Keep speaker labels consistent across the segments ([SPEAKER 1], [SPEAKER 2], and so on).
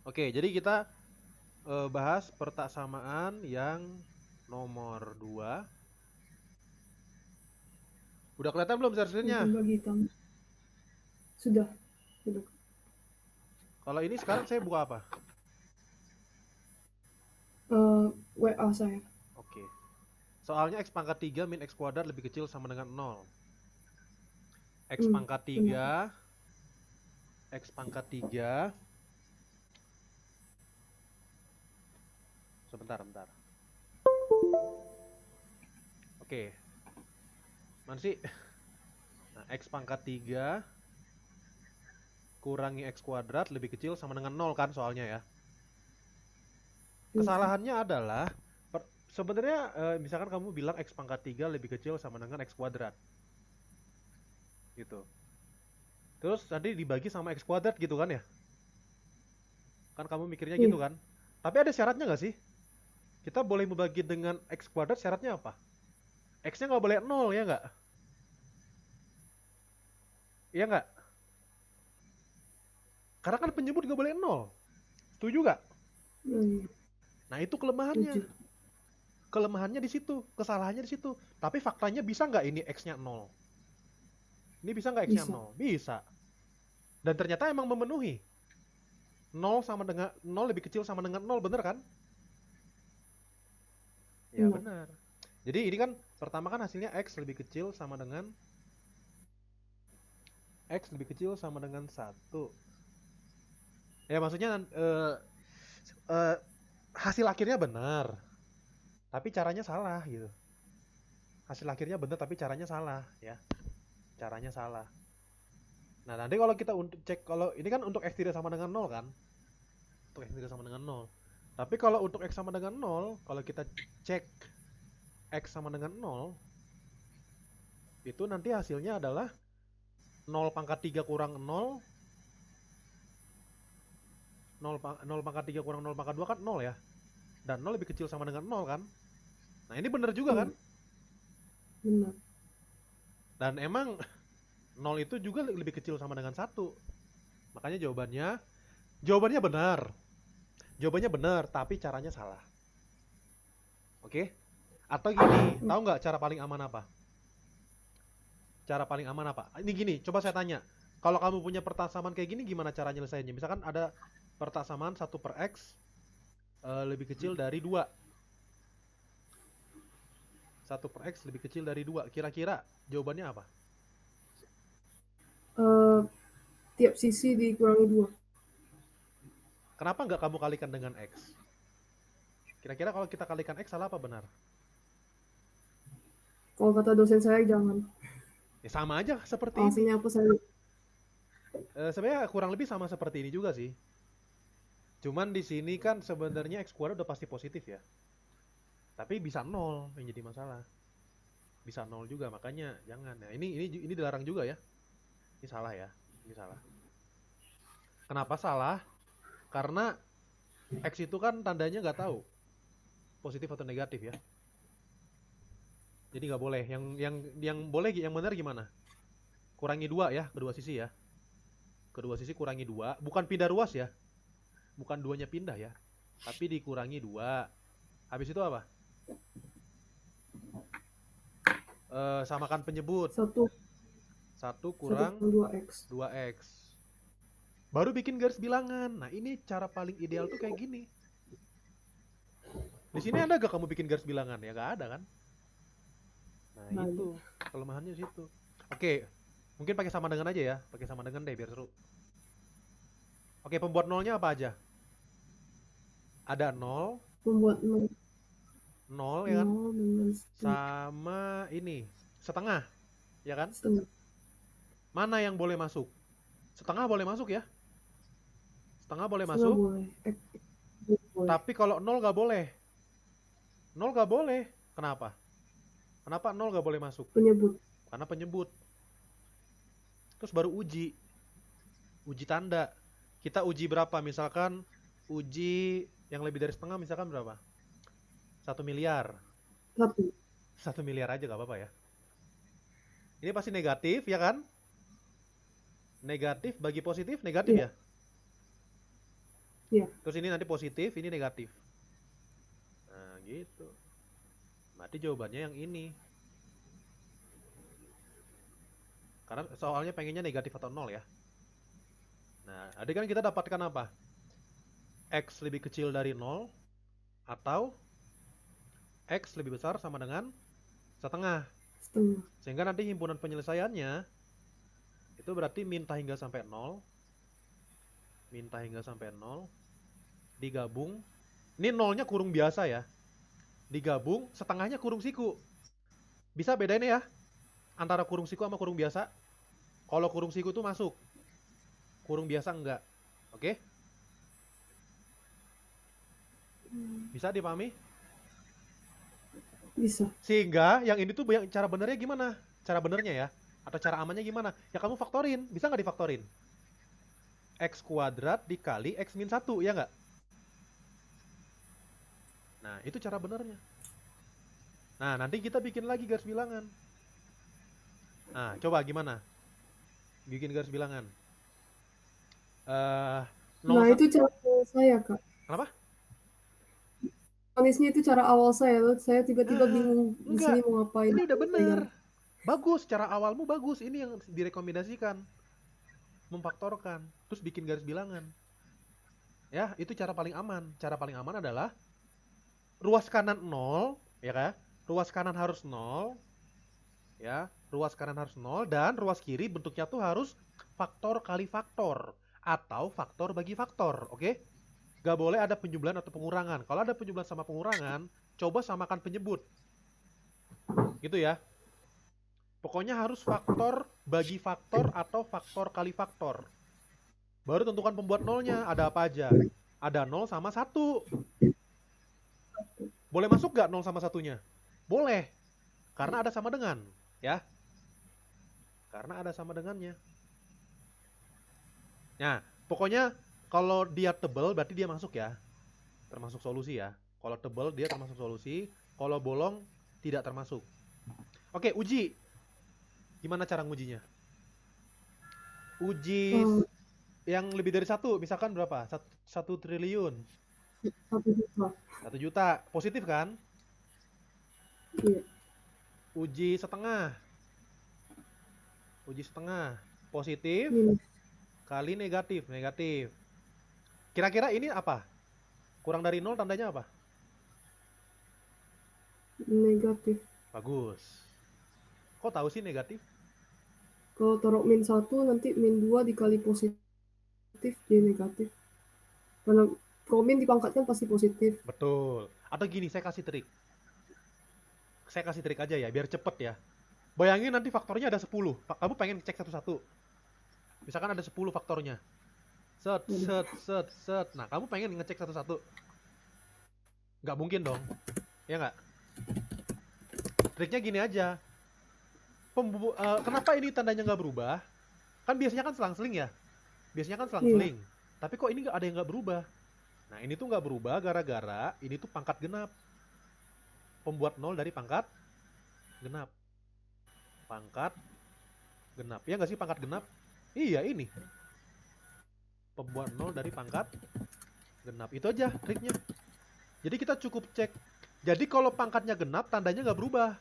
[SPEAKER 1] Oke, jadi kita bahas persamaan yang nomor 2. Udah kelihatan belum share screen-nya?
[SPEAKER 2] Coba hitam. Sudah. Sudah.
[SPEAKER 1] Kalau ini sekarang saya buka apa?
[SPEAKER 2] WA saya.
[SPEAKER 1] Oke. Soalnya X pangkat 3 min X kuadrat lebih kecil sama dengan 0. X pangkat
[SPEAKER 2] Benar.
[SPEAKER 1] 3, X pangkat 3. Sebentar, bentar. Oke. Mana sih? Nah, X pangkat 3 kurangi X kuadrat lebih kecil sama dengan 0 kan soalnya ya.
[SPEAKER 2] Iya,
[SPEAKER 1] Kesalahannya adalah sebenarnya misalkan kamu bilang X pangkat 3 lebih kecil sama dengan X kuadrat. Gitu. Terus nanti dibagi sama X kuadrat gitu kan ya? Kan kamu mikirnya gitu
[SPEAKER 2] iya,
[SPEAKER 1] kan? Tapi ada syaratnya nggak sih? Kita boleh membagi dengan X kuadrat, syaratnya apa? X-nya nggak boleh 0 ya nggak? Iya nggak? Karena kan penyebut nggak boleh 0. Setuju nggak?
[SPEAKER 2] iya.
[SPEAKER 1] Nah itu kelemahannya.
[SPEAKER 2] Setuju.
[SPEAKER 1] Kelemahannya di situ, kesalahannya di situ. Tapi faktanya bisa nggak ini X-nya 0? Ini bisa nggak X-nya
[SPEAKER 2] Bisa.
[SPEAKER 1] 0? Bisa. Dan ternyata emang memenuhi. 0 sama dengan 0 lebih kecil sama dengan 0, bener kan? Ya
[SPEAKER 2] Benar.
[SPEAKER 1] benar. Jadi ini kan pertama kan hasilnya X lebih kecil sama dengan X lebih kecil sama dengan 1. Ya maksudnya eh, hasil akhirnya benar, tapi caranya salah gitu. Hasil akhirnya benar tapi caranya salah ya. Caranya salah. Nah, nanti kalau kita untuk cek kalau ini kan untuk X tidak sama dengan 0 kan? Untuk X tidak sama dengan 0. Tapi kalau untuk X sama dengan 0, kalau kita cek X sama dengan 0, itu nanti hasilnya adalah 0 pangkat 3 kurang 0, 0 pangkat 3 kurang 0 pangkat 2 kan 0 ya. Dan 0 lebih kecil sama dengan 0 kan? Nah, ini benar juga kan?
[SPEAKER 2] Iya, benar.
[SPEAKER 1] Dan emang 0 itu juga lebih kecil sama dengan 1. Makanya jawabannya benar. Jawabannya benar, tapi caranya salah. Oke? Atau gini, tahu nggak cara paling aman apa? Cara paling aman apa? Ini gini, coba saya tanya. Kalau kamu punya pertasaman kayak gini, gimana cara nyelesainnya? Misalkan ada pertasaman 1/X lebih kecil dari 2. 1/X lebih kecil dari 2. Kira-kira jawabannya apa?
[SPEAKER 2] Eh, Tiap sisi dikurangi 2.
[SPEAKER 1] Kenapa nggak kamu kalikan dengan X? Kira-kira kalau kita kalikan X salah apa benar?
[SPEAKER 2] Kalau kata dosen saya jangan.
[SPEAKER 1] Ya sama aja seperti ini.
[SPEAKER 2] Alasannya apa saya?
[SPEAKER 1] Sebenarnya kurang lebih sama seperti ini juga sih. Cuman di sini kan sebenarnya X kuadrat udah pasti positif ya. Tapi bisa nol yang jadi masalah. Bisa nol juga, makanya jangan. Nah, ini dilarang juga ya. Ini salah ya. Ini salah. Kenapa salah? Karena X itu kan tandanya nggak tahu positif atau negatif ya. Jadi nggak boleh. Yang boleh yang benar gimana? Kurangi dua ya, kedua sisi ya. Kedua sisi kurangi dua, bukan pindah ruas ya. Bukan duanya pindah ya. Tapi dikurangi dua. Habis itu apa? Samakan penyebut.
[SPEAKER 2] Satu,
[SPEAKER 1] Satu
[SPEAKER 2] satu
[SPEAKER 1] kurang
[SPEAKER 2] kali 2x.
[SPEAKER 1] 2x. Baru bikin garis bilangan. Nah, ini cara paling ideal tuh kayak gini. Di sini ada gak kamu bikin garis bilangan? Ya gak ada kan? Nah,
[SPEAKER 2] Nah,
[SPEAKER 1] itu kelemahannya situ. Oke, mungkin pakai sama dengan aja ya. Pakai sama dengan deh biar seru. Oke, pembuat nolnya apa aja? Ada nol,
[SPEAKER 2] membuat
[SPEAKER 1] 0 ya kan?
[SPEAKER 2] 0 dengan
[SPEAKER 1] Sama ini, setengah, ya kan?
[SPEAKER 2] setengah.
[SPEAKER 1] Mana yang boleh masuk? Setengah boleh masuk ya? Setengah boleh
[SPEAKER 2] Setengah
[SPEAKER 1] masuk,
[SPEAKER 2] boleh. Boleh.
[SPEAKER 1] tapi kalau nol gak boleh. Nol gak boleh. Kenapa? Kenapa nol gak boleh masuk?
[SPEAKER 2] Penyebut.
[SPEAKER 1] Karena penyebut. Terus baru uji. Uji tanda. Kita uji berapa? Misalkan uji yang lebih dari setengah misalkan berapa? 1 miliar.
[SPEAKER 2] Satu.
[SPEAKER 1] 1 miliar aja gak apa-apa ya. Ini pasti negatif ya kan? Negatif bagi positif negatif
[SPEAKER 2] Iya.
[SPEAKER 1] ya.
[SPEAKER 2] Iya.
[SPEAKER 1] Terus ini nanti positif, ini negatif. Nah, gitu. Berarti jawabannya yang ini. Karena soalnya pengennya negatif atau nol ya. Nah, tadi kan kita dapatkan apa? X lebih kecil dari 0 atau X lebih besar sama dengan setengah.
[SPEAKER 2] Setengah.
[SPEAKER 1] Sehingga nanti himpunan penyelesaiannya itu berarti minta hingga sampai 0, minta hingga sampai 0, digabung. Ini nolnya kurung biasa ya. Digabung, setengahnya kurung siku. Bisa bedain ya antara kurung siku sama kurung biasa. Kalau kurung siku itu masuk, kurung biasa enggak. Oke? Bisa dipahami?
[SPEAKER 2] Bisa.
[SPEAKER 1] Sehingga yang ini tuh cara benernya gimana? Cara benernya ya? Atau cara amannya gimana? Ya kamu faktorin. Bisa nggak difaktorin? X kuadrat dikali X min 1, ya nggak? Nah, itu cara benernya. Nah, nanti kita bikin lagi garis bilangan. Nah, coba gimana? Bikin garis bilangan.
[SPEAKER 2] Nah, itu cara saya, Kak.
[SPEAKER 1] Kenapa?
[SPEAKER 2] Manisnya itu cara awal saya. Lalu saya tiba-tiba bingung di
[SPEAKER 1] Enggak.
[SPEAKER 2] sini mau ngapain.
[SPEAKER 1] Ini udah bener.
[SPEAKER 2] Saya.
[SPEAKER 1] Bagus, cara awalmu bagus. Ini yang direkomendasikan. Memfaktorkan. Terus bikin garis bilangan. Ya, itu cara paling aman. Cara paling aman adalah ruas kanan 0, ya kan? Ruas kanan harus 0. Ya, ruas kanan harus 0 dan ruas kiri bentuknya tuh harus faktor kali faktor atau faktor bagi faktor, oke? Gak boleh ada penjumlahan atau pengurangan. Kalau ada penjumlahan sama pengurangan, coba samakan penyebut. Gitu ya. Pokoknya harus faktor bagi faktor atau faktor kali faktor. Baru tentukan pembuat nolnya, ada apa aja. Ada 0 sama 1. Boleh masuk gak 0 sama 1-nya? Boleh. Karena ada sama dengan, ya. Karena ada sama dengannya. Nah, pokoknya kalau dia tebal berarti dia masuk ya. Termasuk solusi ya. Kalau tebal dia termasuk solusi, kalau bolong tidak termasuk. Oke, uji. Gimana cara ngujinya? Uji yang lebih dari 1, misalkan berapa? 1 triliun.
[SPEAKER 2] 1 juta.
[SPEAKER 1] 1 juta, positif kan?
[SPEAKER 2] Iya.
[SPEAKER 1] Uji setengah. Uji setengah, positif kali negatif, negatif. Kira-kira ini apa? Kurang dari 0 tandanya apa?
[SPEAKER 2] Negatif.
[SPEAKER 1] Bagus. Kok tahu sih negatif?
[SPEAKER 2] Kalau taruh min 1 nanti min 2 dikali positif jadi negatif. Karena kalau min dipangkatkan pasti positif.
[SPEAKER 1] Betul. Atau gini, saya kasih trik. Saya kasih trik aja ya, biar cepet ya. Bayangin nanti faktornya ada 10. Kamu pengen cek satu-satu. Misalkan ada 10 faktornya. Set, set, set, set. Nah, kamu pengen ngecek satu-satu. Nggak mungkin dong. Ya nggak? Triknya gini aja. Kenapa ini tandanya nggak berubah? Kan biasanya kan selang-seling ya. Biasanya kan selang-seling. Tapi kok ini nggak ada yang nggak berubah? Nah, ini tuh nggak berubah gara-gara ini tuh pangkat genap. Pembuat 0 dari pangkat genap. Pangkat genap. Ya nggak sih pangkat genap? Iya, ini. Pembuat 0 dari pangkat genap. Itu aja triknya. Jadi kita cukup cek. Jadi kalau pangkatnya genap, tandanya nggak berubah.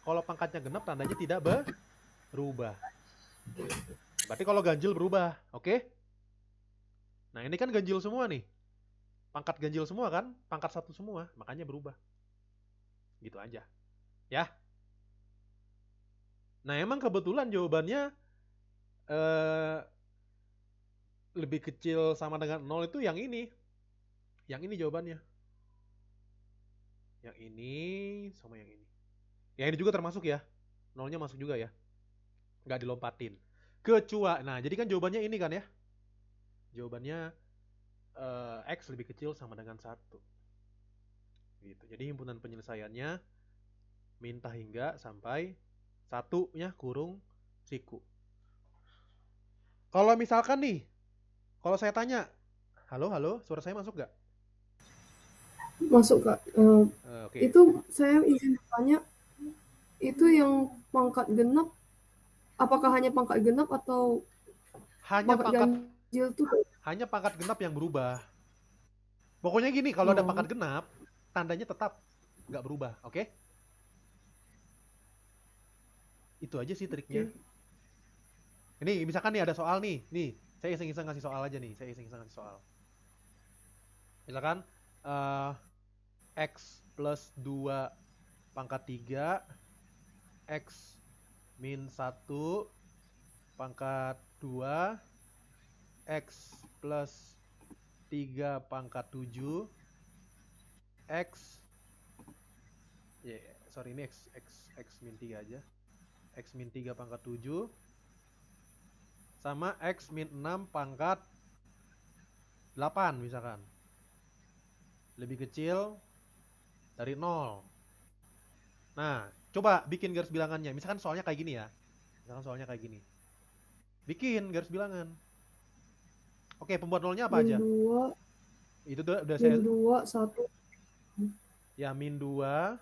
[SPEAKER 1] Kalau pangkatnya genap, tandanya tidak berubah. Berarti kalau ganjil berubah, oke? Nah, ini kan ganjil semua nih. Pangkat ganjil semua kan? Pangkat 1 semua, makanya berubah. Gitu aja. Ya. Nah, emang kebetulan jawabannya lebih kecil sama dengan 0 itu yang ini. Yang ini jawabannya. Yang ini sama yang ini. Yang ini juga termasuk ya. 0-nya masuk juga ya. Nggak dilompatin. Nah jadi kan jawabannya ini kan ya. Jawabannya X lebih kecil sama dengan 1. Gitu. Jadi himpunan penyelesaiannya minta hingga sampai 1-nya kurung siku. Kalau misalkan nih, kalau saya tanya, halo, suara saya masuk nggak?
[SPEAKER 2] Masuk, Kak.
[SPEAKER 1] Okay.
[SPEAKER 2] Itu saya izin bertanya, itu yang pangkat genap, apakah hanya pangkat genap atau
[SPEAKER 1] hanya pangkat
[SPEAKER 2] ganjil tuh?
[SPEAKER 1] Hanya pangkat genap yang berubah. Pokoknya gini, kalau ada
[SPEAKER 2] Oh,
[SPEAKER 1] pangkat genap, tandanya tetap nggak berubah, oke? Itu aja sih triknya.
[SPEAKER 2] oke.
[SPEAKER 1] Ini misalkan nih ada soal nih saya iseng-iseng ngasih soal aja nih, saya iseng-iseng ngasih soal. Misalkan eh, X plus 2 pangkat 3, X min 1 pangkat 2, X plus 3 pangkat 7, X, sorry ini X min 3 aja, X min 3 pangkat 7, sama X min 6 pangkat 8 misalkan. Lebih kecil dari 0. Nah, coba bikin garis bilangannya. Misalkan soalnya kayak gini ya. Misalkan soalnya kayak gini. Bikin garis bilangan. Oke, pembuat nolnya apa
[SPEAKER 2] Min
[SPEAKER 1] aja?
[SPEAKER 2] 2,
[SPEAKER 1] Itu udah
[SPEAKER 2] min
[SPEAKER 1] saya
[SPEAKER 2] 2, 1.
[SPEAKER 1] ya min 2,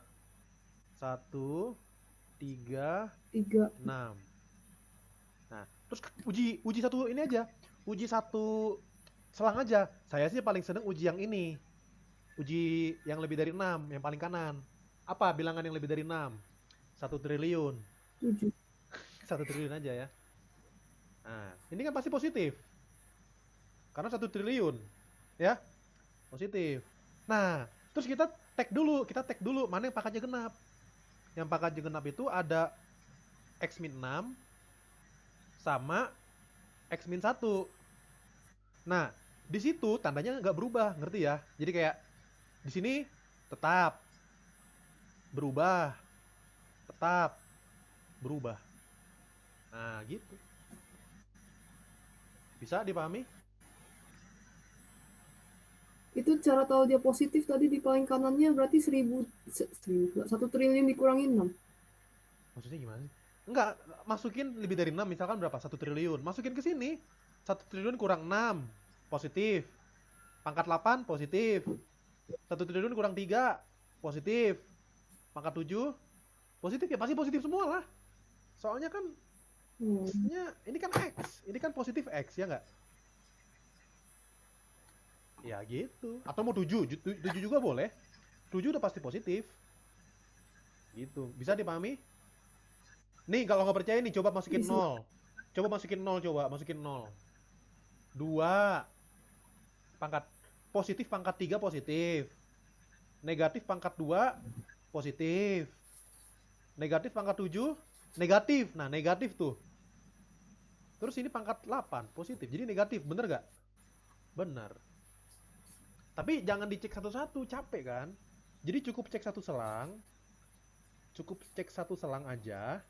[SPEAKER 1] 1, 3,
[SPEAKER 2] 3.
[SPEAKER 1] 6. Nah, terus uji satu ini aja. Uji satu selang aja. Saya sih paling seneng uji yang ini. Uji yang lebih dari 6, yang paling kanan. Apa bilangan yang lebih dari 6? 1 triliun.
[SPEAKER 2] 7.
[SPEAKER 1] 1 triliun aja ya. Nah, ini kan pasti positif. Karena 1 triliun. Ya, positif. Nah, terus kita tag dulu mana yang pangkatnya genap. Yang pangkatnya genap itu ada X min 6 sama X min 1. Nah, di situ tandanya nggak berubah, ngerti ya? Jadi kayak di sini tetap berubah, tetap berubah. Nah, gitu. Bisa dipahami?
[SPEAKER 2] Itu cara tahu dia positif tadi di paling kanannya berarti 1 triliun dikurangin 6.
[SPEAKER 1] Maksudnya gimana sih? Enggak, masukin lebih dari 6, misalkan berapa? 1 triliun. Masukin ke sini. 1 triliun kurang 6, positif. Pangkat 8, positif. 1 triliun kurang 3, positif. Pangkat 7, positif ya pasti positif semua lah. Soalnya kan ini kan X, ini kan positif X ya nggak? Ya gitu. Atau mau 7 juga boleh. 7 udah pasti positif. Gitu. Bisa dipahami? Nih kalau nggak percaya nih coba masukin
[SPEAKER 2] Bisa.
[SPEAKER 1] 0. Coba masukin 0. 2 pangkat positif, pangkat 3 positif. Negatif pangkat 2 positif. Negatif pangkat 7 negatif. Nah, negatif tuh. Terus ini pangkat 8 positif. Jadi negatif, bener gak? Bener. Tapi jangan dicek satu-satu, capek kan? Jadi cukup cek satu selang. Cukup cek satu selang aja.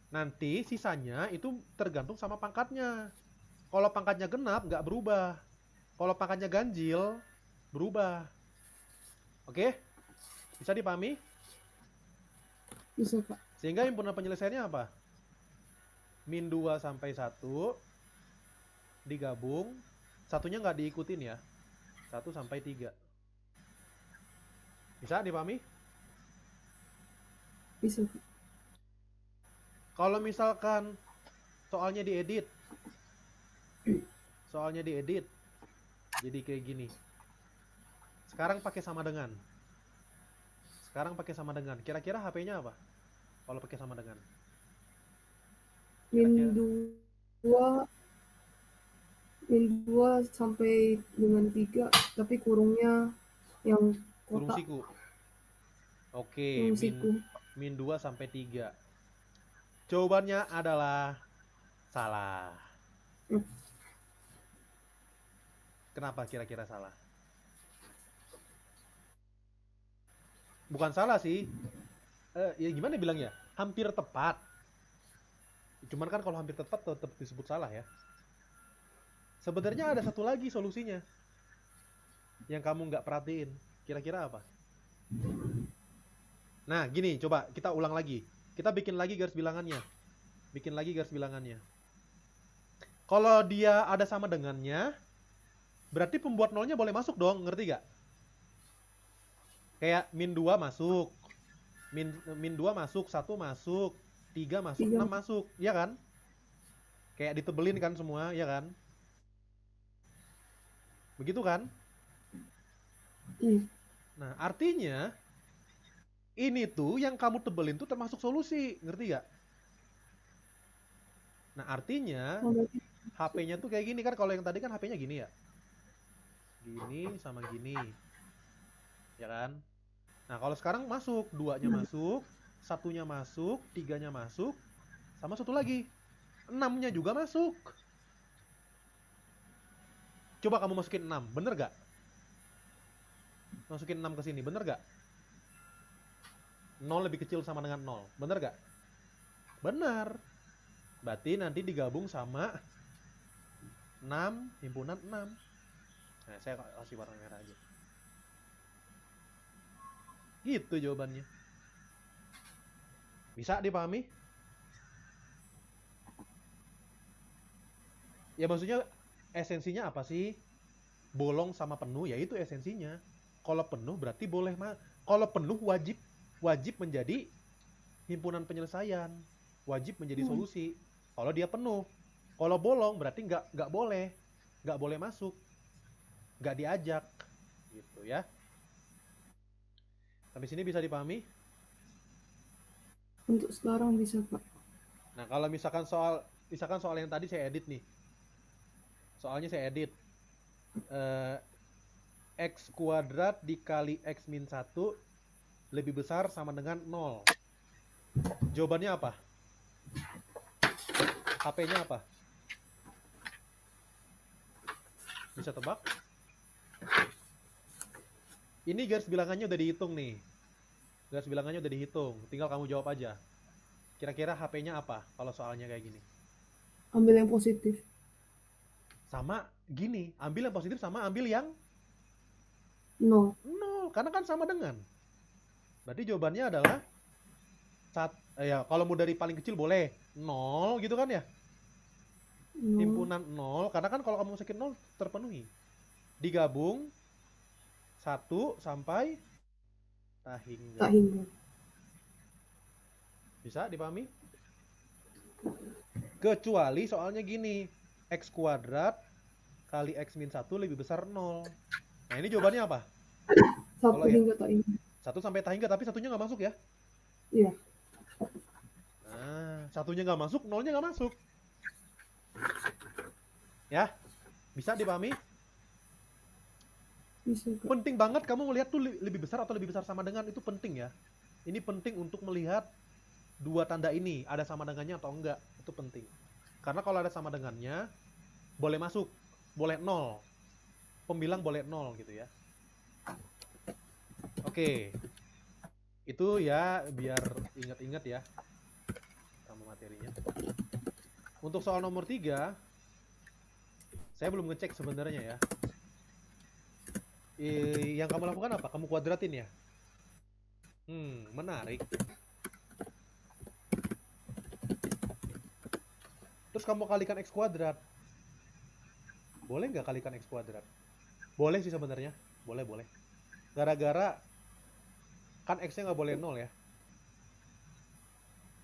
[SPEAKER 1] Nanti sisanya itu tergantung sama pangkatnya. Kalau pangkatnya genap nggak berubah. Kalau pangkatnya ganjil berubah. Oke? Bisa dipahami?
[SPEAKER 2] Bisa, Kak.
[SPEAKER 1] Sehingga himpunan penyelesaiannya apa? Min 2 sampai 1 digabung. Satunya nggak diikutin ya. 1 sampai 3. Bisa dipahami?
[SPEAKER 2] Bisa, Kak.
[SPEAKER 1] Kalau misalkan soalnya diedit. Soalnya diedit. Jadi kayak gini. Sekarang pakai sama dengan. Sekarang pakai sama dengan. Kira-kira HP-nya apa? Kalau pakai sama dengan. Kira-kira
[SPEAKER 2] Min 2, min 2 sampai dengan 3, tapi kurungnya yang
[SPEAKER 1] kurung
[SPEAKER 2] kotak,
[SPEAKER 1] siku. Oke,
[SPEAKER 2] kurung siku.
[SPEAKER 1] min 2 sampai 3. Jawabannya adalah salah.
[SPEAKER 2] Hmm.
[SPEAKER 1] Kenapa kira-kira salah? Bukan salah sih. Ya gimana bilangnya? Hampir tepat. Cuman kan kalau hampir tepat tetap disebut salah ya. Sebenarnya ada satu lagi solusinya. Yang kamu nggak perhatiin. Kira-kira apa? Nah, gini, coba kita ulang lagi. Kita bikin lagi garis bilangannya. Bikin lagi garis bilangannya. Kalau dia ada sama dengannya, berarti pembuat nolnya boleh masuk dong, ngerti gak? Kayak min 2 masuk. Min 2 masuk, 1 masuk, 3 masuk,
[SPEAKER 2] 3.
[SPEAKER 1] 6 masuk, iya kan? Kayak ditebelin kan semua, iya kan? Begitu kan?
[SPEAKER 2] Iya.
[SPEAKER 1] Nah, artinya ini tuh yang kamu tebelin tuh termasuk solusi, ngerti gak? Nah, artinya
[SPEAKER 2] Oh, berarti
[SPEAKER 1] HP-nya tuh kayak gini kan, kalau yang tadi kan HP-nya gini ya. Gini sama gini, ya kan? Nah, kalau sekarang masuk, duanya
[SPEAKER 2] nah,
[SPEAKER 1] masuk, satunya masuk, tiganya masuk, sama satu lagi, 6-nya juga masuk. Coba kamu masukin 6, bener gak? Masukin 6 ke sini, bener gak? 0 lebih kecil sama dengan 0, bener gak? Bener. Berarti nanti digabung sama 6, himpunan 6. Nah, saya kasih warna merah aja. Gitu jawabannya. Bisa dipahami? Ya maksudnya esensinya apa sih? Bolong sama penuh, ya itu esensinya. Kalau penuh berarti boleh kalau penuh wajib menjadi himpunan penyelesaian, wajib menjadi solusi. Kalau dia penuh, kalau bolong berarti nggak boleh masuk, nggak diajak, gitu ya. Sampai sini bisa dipahami?
[SPEAKER 2] untuk sekarang bisa, Pak.
[SPEAKER 1] Nah, kalau misalkan soal yang tadi saya edit nih. Soalnya saya edit. Eh, X kuadrat dikali X min 1 lebih besar sama dengan 0. Jawabannya apa? HP-nya apa? Bisa tebak? Ini garis bilangannya udah dihitung nih. Garis bilangannya udah dihitung. Tinggal kamu jawab aja. Kira-kira HP-nya apa kalau soalnya kayak gini?
[SPEAKER 2] Ambil yang positif.
[SPEAKER 1] Sama gini, ambil yang positif sama ambil yang
[SPEAKER 2] 0.
[SPEAKER 1] 0. Karena kan sama dengan. Berarti jawabannya adalah ya kalau mau dari paling kecil boleh 0 gitu kan ya?
[SPEAKER 2] 0.
[SPEAKER 1] Himpunan 0, karena kan kalau kamu masukin 0 terpenuhi. Digabung 1 sampai tak hingga.
[SPEAKER 2] Tak hingga.
[SPEAKER 1] Bisa dipahami? Kecuali soalnya gini, X kuadrat kali X min 1 lebih besar 0. Nah ini jawabannya apa?
[SPEAKER 2] 1
[SPEAKER 1] Kalau ya,
[SPEAKER 2] hingga tak hingga.
[SPEAKER 1] 1 sampai tak hingga, tapi satunya nggak masuk ya?
[SPEAKER 2] Iya.
[SPEAKER 1] Nah, satunya nggak masuk, 0-nya nggak masuk. Ya, bisa dipahami?
[SPEAKER 2] Bisa, Kak.
[SPEAKER 1] Penting banget kamu melihat tuh lebih besar atau lebih besar sama dengan, itu penting ya. Ini penting untuk melihat dua tanda ini, ada sama dengannya atau enggak, itu penting. Karena kalau ada sama dengannya, boleh masuk, boleh 0. Pembilang boleh 0 gitu ya. Oke. Itu ya biar ingat-ingat ya sama materinya. Untuk soal nomor 3, saya belum ngecek sebenarnya ya. Yang kamu lakukan apa? Kamu kuadratin ya? Menarik. Terus kamu kalikan X kuadrat. Boleh nggak kalikan X kuadrat? Boleh sih sebenarnya. Boleh. Gara-gara kan X-nya nggak boleh 0 ya.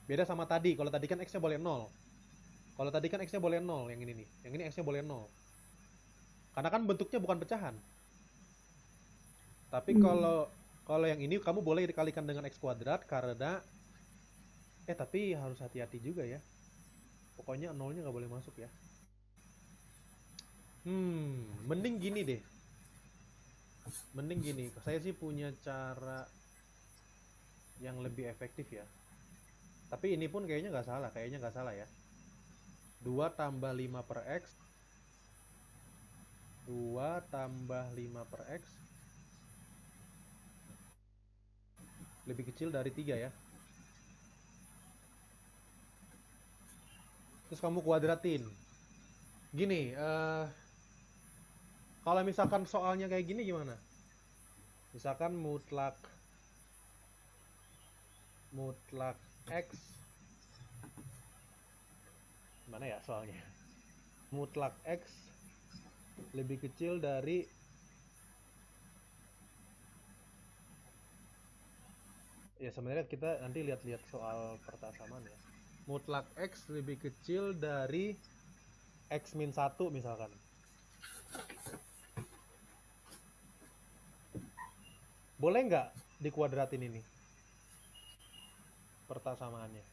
[SPEAKER 1] Beda sama tadi. Kalau tadi kan X-nya boleh 0. Kalau tadi kan X-nya boleh 0. Yang ini nih. Yang ini X-nya boleh 0. Karena kan bentuknya bukan pecahan. Tapi kalau yang ini kamu boleh dikalikan dengan X kuadrat karena tapi harus hati-hati juga ya. Pokoknya 0-nya nggak boleh masuk ya. Mending gini deh. Mending gini. Saya sih punya cara yang lebih efektif ya. Tapi ini pun kayaknya nggak salah ya. 2 tambah 5 per X 2 tambah 5 per X lebih kecil dari 3 ya. Terus kamu kuadratin. Gini, kalau misalkan soalnya kayak gini gimana? Misalkan mutlak X, mana ya soalnya? Mutlak X lebih kecil dari ya sebenarnya kita nanti lihat-lihat soal pertasaman ya. Mutlak X lebih kecil dari X min 1 misalkan. Boleh nggak dikuadratin ini pertasamaannya?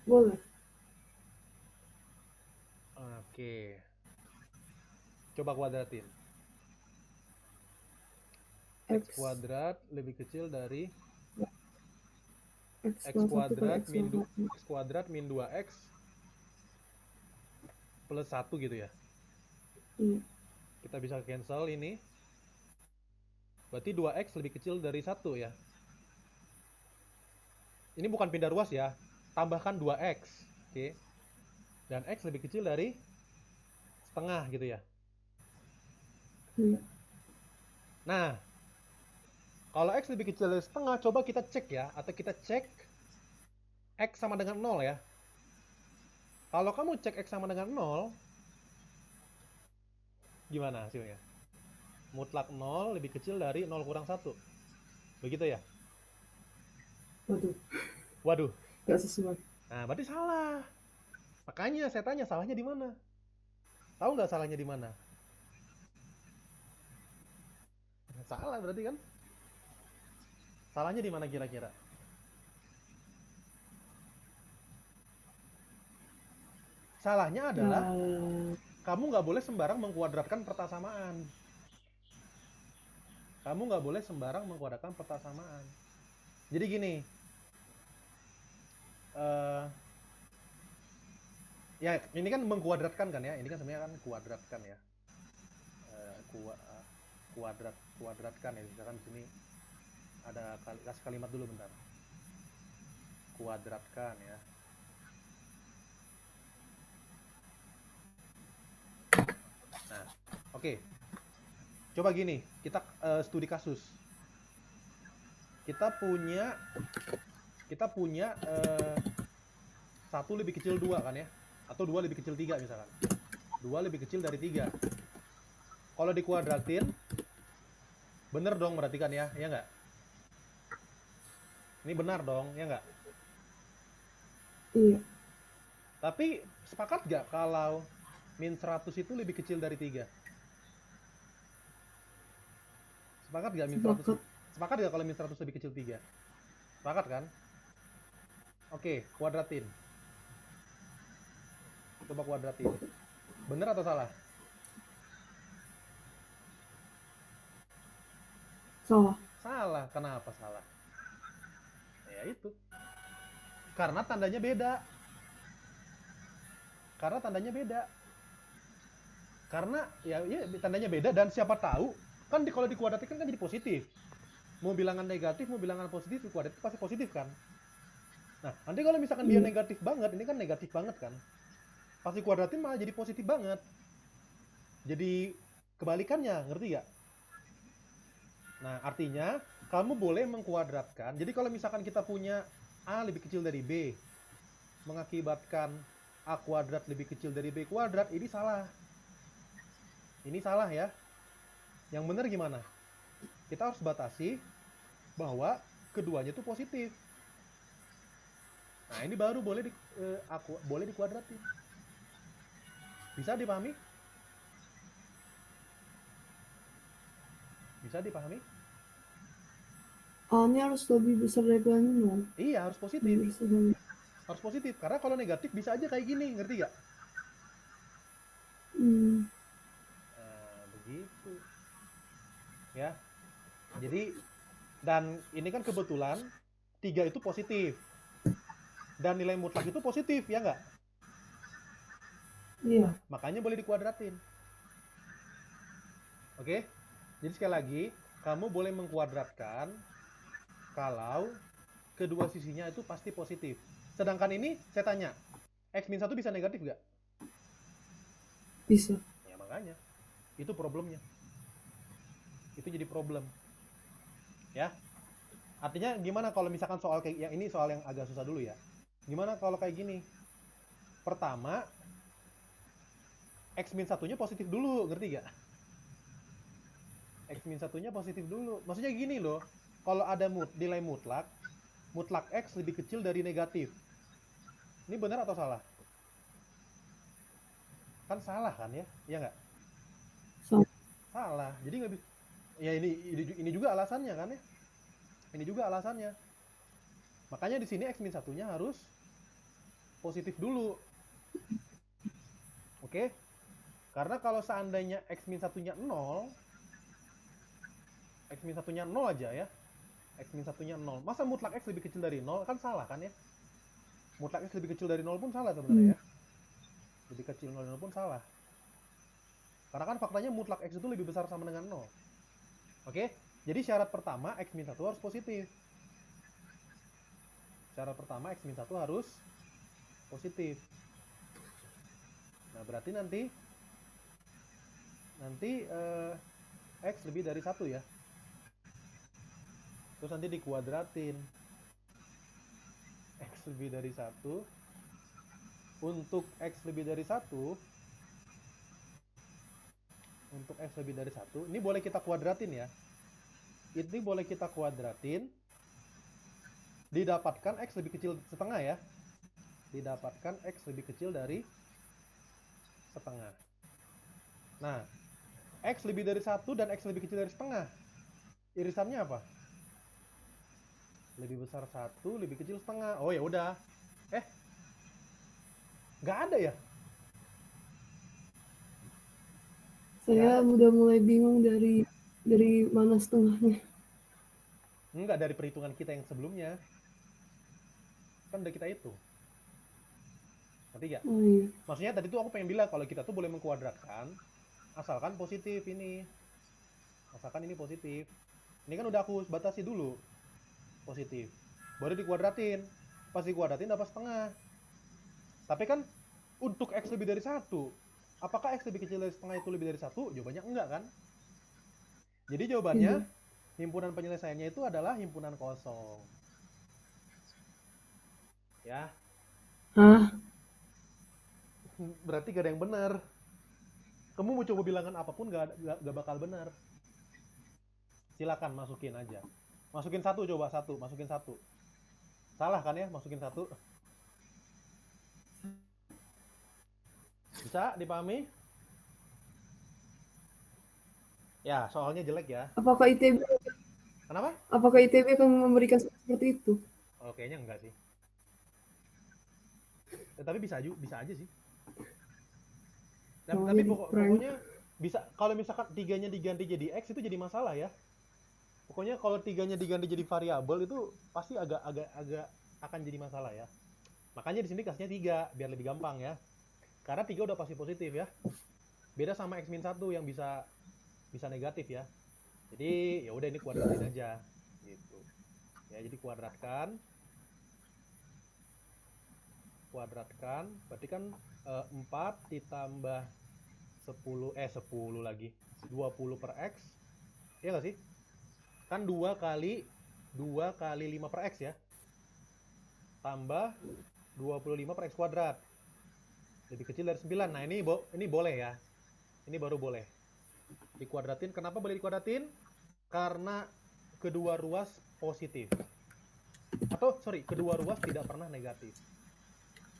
[SPEAKER 2] Boleh.
[SPEAKER 1] Oke. Coba kuadratin. X kuadrat lebih kecil dari
[SPEAKER 2] X
[SPEAKER 1] X
[SPEAKER 2] kuadrat
[SPEAKER 1] kuadrat
[SPEAKER 2] X kuadrat.
[SPEAKER 1] X kuadrat min 2X plus 1 gitu ya.
[SPEAKER 2] Iya.
[SPEAKER 1] Kita bisa cancel ini. Berarti 2X lebih kecil dari 1 ya. Ini bukan pindah ruas ya. Tambahkan 2X. Oke. Dan X lebih kecil dari setengah gitu ya.
[SPEAKER 2] Iya.
[SPEAKER 1] Nah, kalau X lebih kecil dari setengah, coba kita cek ya. Atau kita cek X sama dengan 0 ya. Kalau kamu cek X sama dengan 0, gimana hasilnya? Mutlak 0 lebih kecil dari 0 kurang 1. Begitu ya?
[SPEAKER 2] Waduh,
[SPEAKER 1] Waduh.
[SPEAKER 2] nggak sesuai.
[SPEAKER 1] Nah, berarti salah. Makanya saya tanya salahnya di mana? Tahu nggak salahnya di mana? Salah berarti kan? Salahnya di mana kira-kira? Salahnya adalah kamu nggak boleh sembarang mengkuadratkan pertasamaan. Kamu nggak boleh sembarang mengkuadratkan pertasamaan. Jadi gini, ya ini kan mengkuadratkan kan ya, ini kan sebenarnya kan kuadratkan ya, kuadratkan ya. Misalkan di sini ada kasih kalimat dulu bentar, kuadratkan ya. Nah, oke. Coba gini, kita studi kasus. Kita punya satu lebih kecil 2 kan ya, atau 2 lebih kecil 3 misalkan. 2 lebih kecil dari 3. Kalau dikuadratin, bener dong berarti kan ya, ya nggak? Ini benar dong, ya nggak?
[SPEAKER 2] Iya.
[SPEAKER 1] Tapi sepakat nggak kalau min 100 itu lebih kecil dari 3? Sepakat nggak min 100? Sepakat nggak kalau min 100 lebih kecil 3? Sepakat kan? Oke, kuadratin. Coba kuadratin. Bener atau salah?
[SPEAKER 2] Salah.
[SPEAKER 1] Salah. Kenapa salah? Ya itu. Karena tandanya beda. Karena ya tandanya beda, dan siapa tahu kan kalau dikuadratin kan jadi positif. Mau bilangan negatif, mau bilangan positif, dikuadratin pasti positif kan. Nah, nanti kalau misalkan dia negatif banget, ini kan negatif banget kan. Pasti kuadratin malah jadi positif banget. Jadi kebalikannya, ngerti gak? Nah, artinya kamu boleh mengkuadratkan. Jadi kalau misalkan kita punya A lebih kecil dari B, mengakibatkan A kuadrat lebih kecil dari B kuadrat, ini salah. Ini salah ya. Yang benar gimana? Kita harus batasi bahwa keduanya itu positif. Nah, ini baru boleh boleh dikuadratin. Bisa dipahami? Bisa dipahami?
[SPEAKER 2] A-nya harus lebih besar daripada 0.
[SPEAKER 1] Iya, harus positif. Harus positif, karena kalau negatif bisa aja kayak gini, ngerti gak? Nah, begitu. Ya. Jadi, dan ini kan kebetulan 3 itu positif. Dan nilai mutlak itu positif, ya nggak?
[SPEAKER 2] Iya.
[SPEAKER 1] Makanya boleh dikuadratin. Oke? Jadi sekali lagi, kamu boleh mengkuadratkan kalau kedua sisinya itu pasti positif. Sedangkan ini, saya tanya, X-1 bisa negatif nggak?
[SPEAKER 2] Bisa.
[SPEAKER 1] Ya makanya, itu problemnya. Itu jadi problem. Ya? Artinya gimana kalau misalkan soal kayak yang ini, soal yang agak susah dulu ya. Gimana kalau kayak gini? Pertama, X-1-nya positif dulu, ngerti gak? X-1-nya positif dulu. Maksudnya gini loh, kalau ada nilai mutlak X lebih kecil dari negatif. Ini benar atau salah? Kan salah kan ya? Iya nggak?
[SPEAKER 2] Salah.
[SPEAKER 1] Salah. Jadi nggak bisa. Ya ini juga alasannya kan ya. Ini juga alasannya. Makanya di sini x-1-nya harus positif dulu. Oke? Karena kalau seandainya x-1-nya 0, x-1-nya 0 aja ya. X-1-nya 0. Masa mutlak x lebih kecil dari 0? Kan salah kan ya? Mutlak x lebih kecil dari 0 pun salah sebenarnya ya. Lebih kecil 0 pun salah. Karena kan faktanya mutlak x itu lebih besar sama dengan 0. Oke? Jadi syarat pertama x-1 harus positif. Syarat pertama x-1 harus positif. Nah, berarti nanti x lebih dari 1 ya. Terus nanti dikuadratin. X lebih dari 1. Untuk x lebih dari 1, untuk x lebih dari 1, ini boleh kita kuadratin ya. Ini boleh kita kuadratin. Didapatkan x lebih kecil setengah ya. Didapatkan x lebih kecil dari setengah. Nah, x lebih dari 1 dan x lebih kecil dari setengah. Irisannya apa? Lebih besar 1, lebih kecil setengah. Oh ya udah. Nggak ada ya?
[SPEAKER 2] Saya udah mulai bingung dari mana setengahnya.
[SPEAKER 1] Nggak, dari perhitungan kita yang sebelumnya. Kan udah kita hitung. Ngerti nggak?
[SPEAKER 2] Oh iya.
[SPEAKER 1] Maksudnya tadi tuh aku pengen bilang kalau kita tuh boleh mengkuadratkan asalkan positif ini. Asalkan ini positif. Ini kan udah aku batasi dulu. Positif. Baru dikuadratin. Pas dikuadratin dapat setengah. Tapi kan untuk x lebih dari 1, apakah x lebih kecil dari setengah itu lebih dari 1? Jawabannya enggak kan? Jadi jawabannya himpunan penyelesaiannya itu adalah himpunan kosong. Ya.
[SPEAKER 2] Hah?
[SPEAKER 1] Berarti gak ada yang benar. Kamu mau coba bilangan apapun gak bakal benar. Silakan masukin aja. Masukin 1 coba, 1. Masukin 1. Salah kan ya masukin 1? Bisa dipahami? Ya, soalnya jelek ya.
[SPEAKER 2] Apakah ITB
[SPEAKER 1] Kenapa?
[SPEAKER 2] akan memberikan seperti itu?
[SPEAKER 1] Oh, kayaknya enggak sih. Tapi bisa aja sih. Tapi pokoknya bisa, kalau misalkan 3-nya diganti jadi x itu jadi masalah ya. Pokoknya kalau 3-nya diganti jadi variabel itu pasti agak akan jadi masalah ya. Makanya di sini kasihnya 3 biar lebih gampang ya. Karena 3 udah pasti positif ya. Beda sama x-1 yang bisa negatif ya. Jadi ya udah ini kuadratin aja gitu. Ya, jadi kuadratkan berarti kan 4 ditambah 10 lagi. 20 per x. Iya nggak sih? Kan 2 kali 5 per x ya. Tambah 25 per x kuadrat. Lebih kecil dari 9. Nah, ini boleh ya. Ini baru boleh. Dikuadratin. Kenapa boleh dikuadratin? Karena kedua ruas positif. Atau, kedua ruas tidak pernah negatif.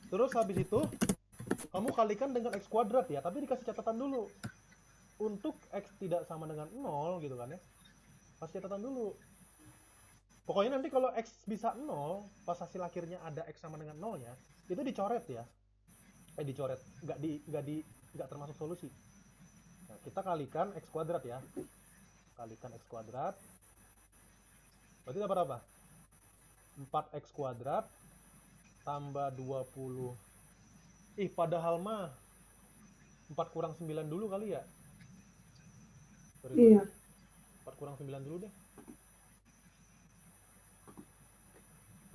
[SPEAKER 1] Terus habis itu, kamu kalikan dengan x kuadrat ya. Tapi dikasih catatan dulu. Untuk x tidak sama dengan 0 gitu kan ya. Kasih catatan dulu. Pokoknya nanti kalau x bisa 0, pas hasil akhirnya ada x sama dengan 0-nya, itu dicoret ya. Dicoret. Nggak termasuk solusi. Nah, kita kalikan x kuadrat ya. Kalikan x kuadrat. Berarti dapat apa? 4x kuadrat tambah 20. Padahal mah 4 kurang 9 dulu kali ya?
[SPEAKER 2] Iya.
[SPEAKER 1] 4 kurang 9 dulu deh.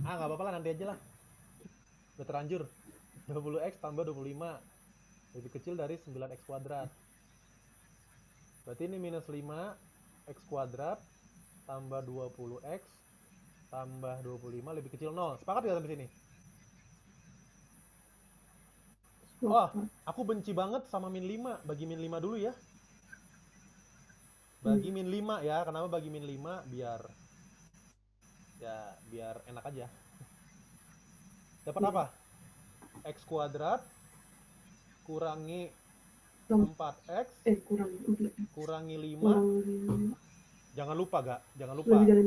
[SPEAKER 1] Nggak apa-apa lah, nanti aja lah. Udah terlanjur. 20x tambah 25. Lebih kecil dari 9x kuadrat. Berarti ini minus 5x kuadrat tambah 20x tambah 25 lebih kecil 0. Sepakat gak sampai sini? Oh, aku benci banget sama min 5. Bagi min 5 dulu ya. Bagi min 5 ya. Kenapa bagi min 5? Biar enak aja. Dapat apa? X kuadrat kurangi 4x kurangi 5 Jangan lupa gak? Jangan lupa
[SPEAKER 2] lebih dari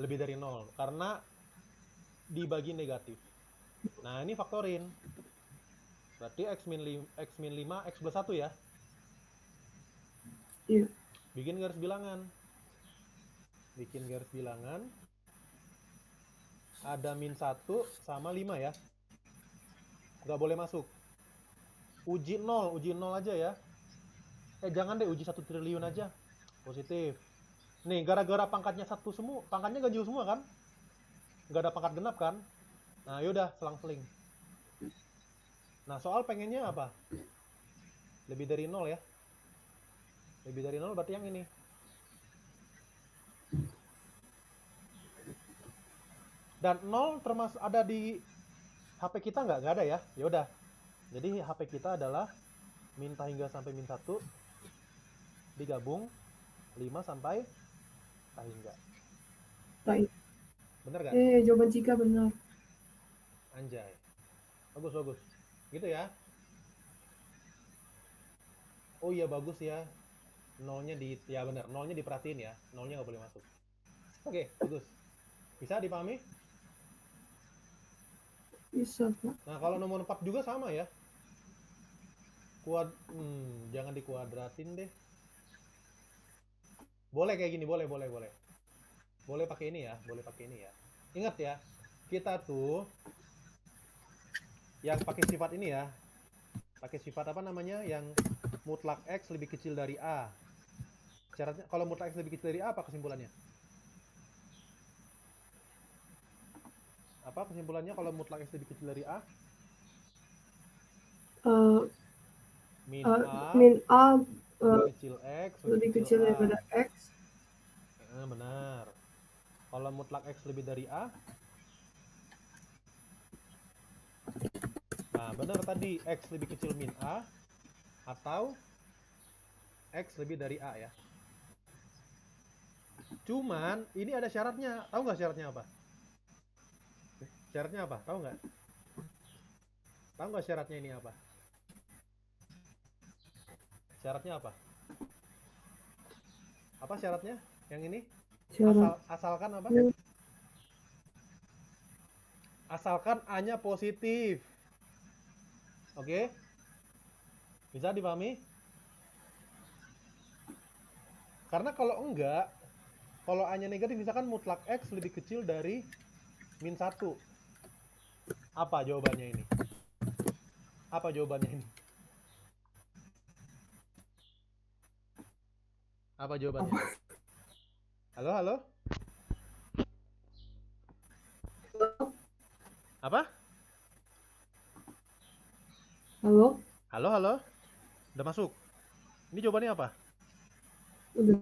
[SPEAKER 1] lebih dari 0 karena dibagi negatif. Nah, ini faktorin. Berarti x min 5 x plus 1 ya.
[SPEAKER 2] iya.
[SPEAKER 1] Bikin garis bilangan. Bikin garis bilangan. Ada min 1 sama 5 ya. Nggak boleh masuk. Uji 0 aja ya. Jangan deh, uji 1 triliun aja. Positif. Nih, gara-gara pangkatnya satu semua, pangkatnya ganjil semua kan? Nggak ada pangkat genap kan? Nah, yaudah, selang-seling. Nah, soal pengennya apa? Lebih dari 0 ya. Lebih dari 0 berarti yang ini. Dan 0 termasuk ada di HP kita nggak? Nggak ada ya? Yaudah. Jadi HP kita adalah min hingga sampai min 1 digabung 5 sampai hingga.
[SPEAKER 2] Baik.
[SPEAKER 1] Bener gak?
[SPEAKER 2] Jawaban Cika benar.
[SPEAKER 1] Anjay. Bagus. Gitu ya. Oh iya, bagus ya. Ya benar, nolnya diperhatiin ya. Nolnya nggak boleh masuk. Oke, bagus. Bisa dipahami?
[SPEAKER 2] Bisa, Pak.
[SPEAKER 1] Nah, kalau nomor 4 juga sama ya. Jangan dikuadratin deh. Boleh kayak gini, boleh. Boleh pakai ini ya. Ingat ya, kita tuh yang pakai sifat ini ya. Pakai sifat apa namanya? Yang mutlak X lebih kecil dari A. Syaratnya kalau mutlak X lebih kecil dari A, apa kesimpulannya? Apa kesimpulannya kalau mutlak X lebih kecil dari A? Min A lebih kecil X
[SPEAKER 2] lebih kecil daripada X.
[SPEAKER 1] Benar. Kalau mutlak X lebih dari A? Nah, benar tadi. X lebih kecil min A atau X lebih dari A ya. Cuman, ini ada syaratnya. Tahu nggak syaratnya apa? Syaratnya apa? Tahu nggak? Tahu nggak syaratnya ini apa? Syaratnya apa? Apa syaratnya? Yang ini? Asalkan apa? Asalkan A-nya positif. Oke? Bisa dipahami? Karena kalau enggak, kalau A-nya negatif, misalkan mutlak X lebih kecil dari min 1. Apa jawabannya ini? Apa jawabannya ini? Apa jawabannya? Halo? Apa? Halo? Udah masuk? Ini jawabannya apa?
[SPEAKER 2] Udah.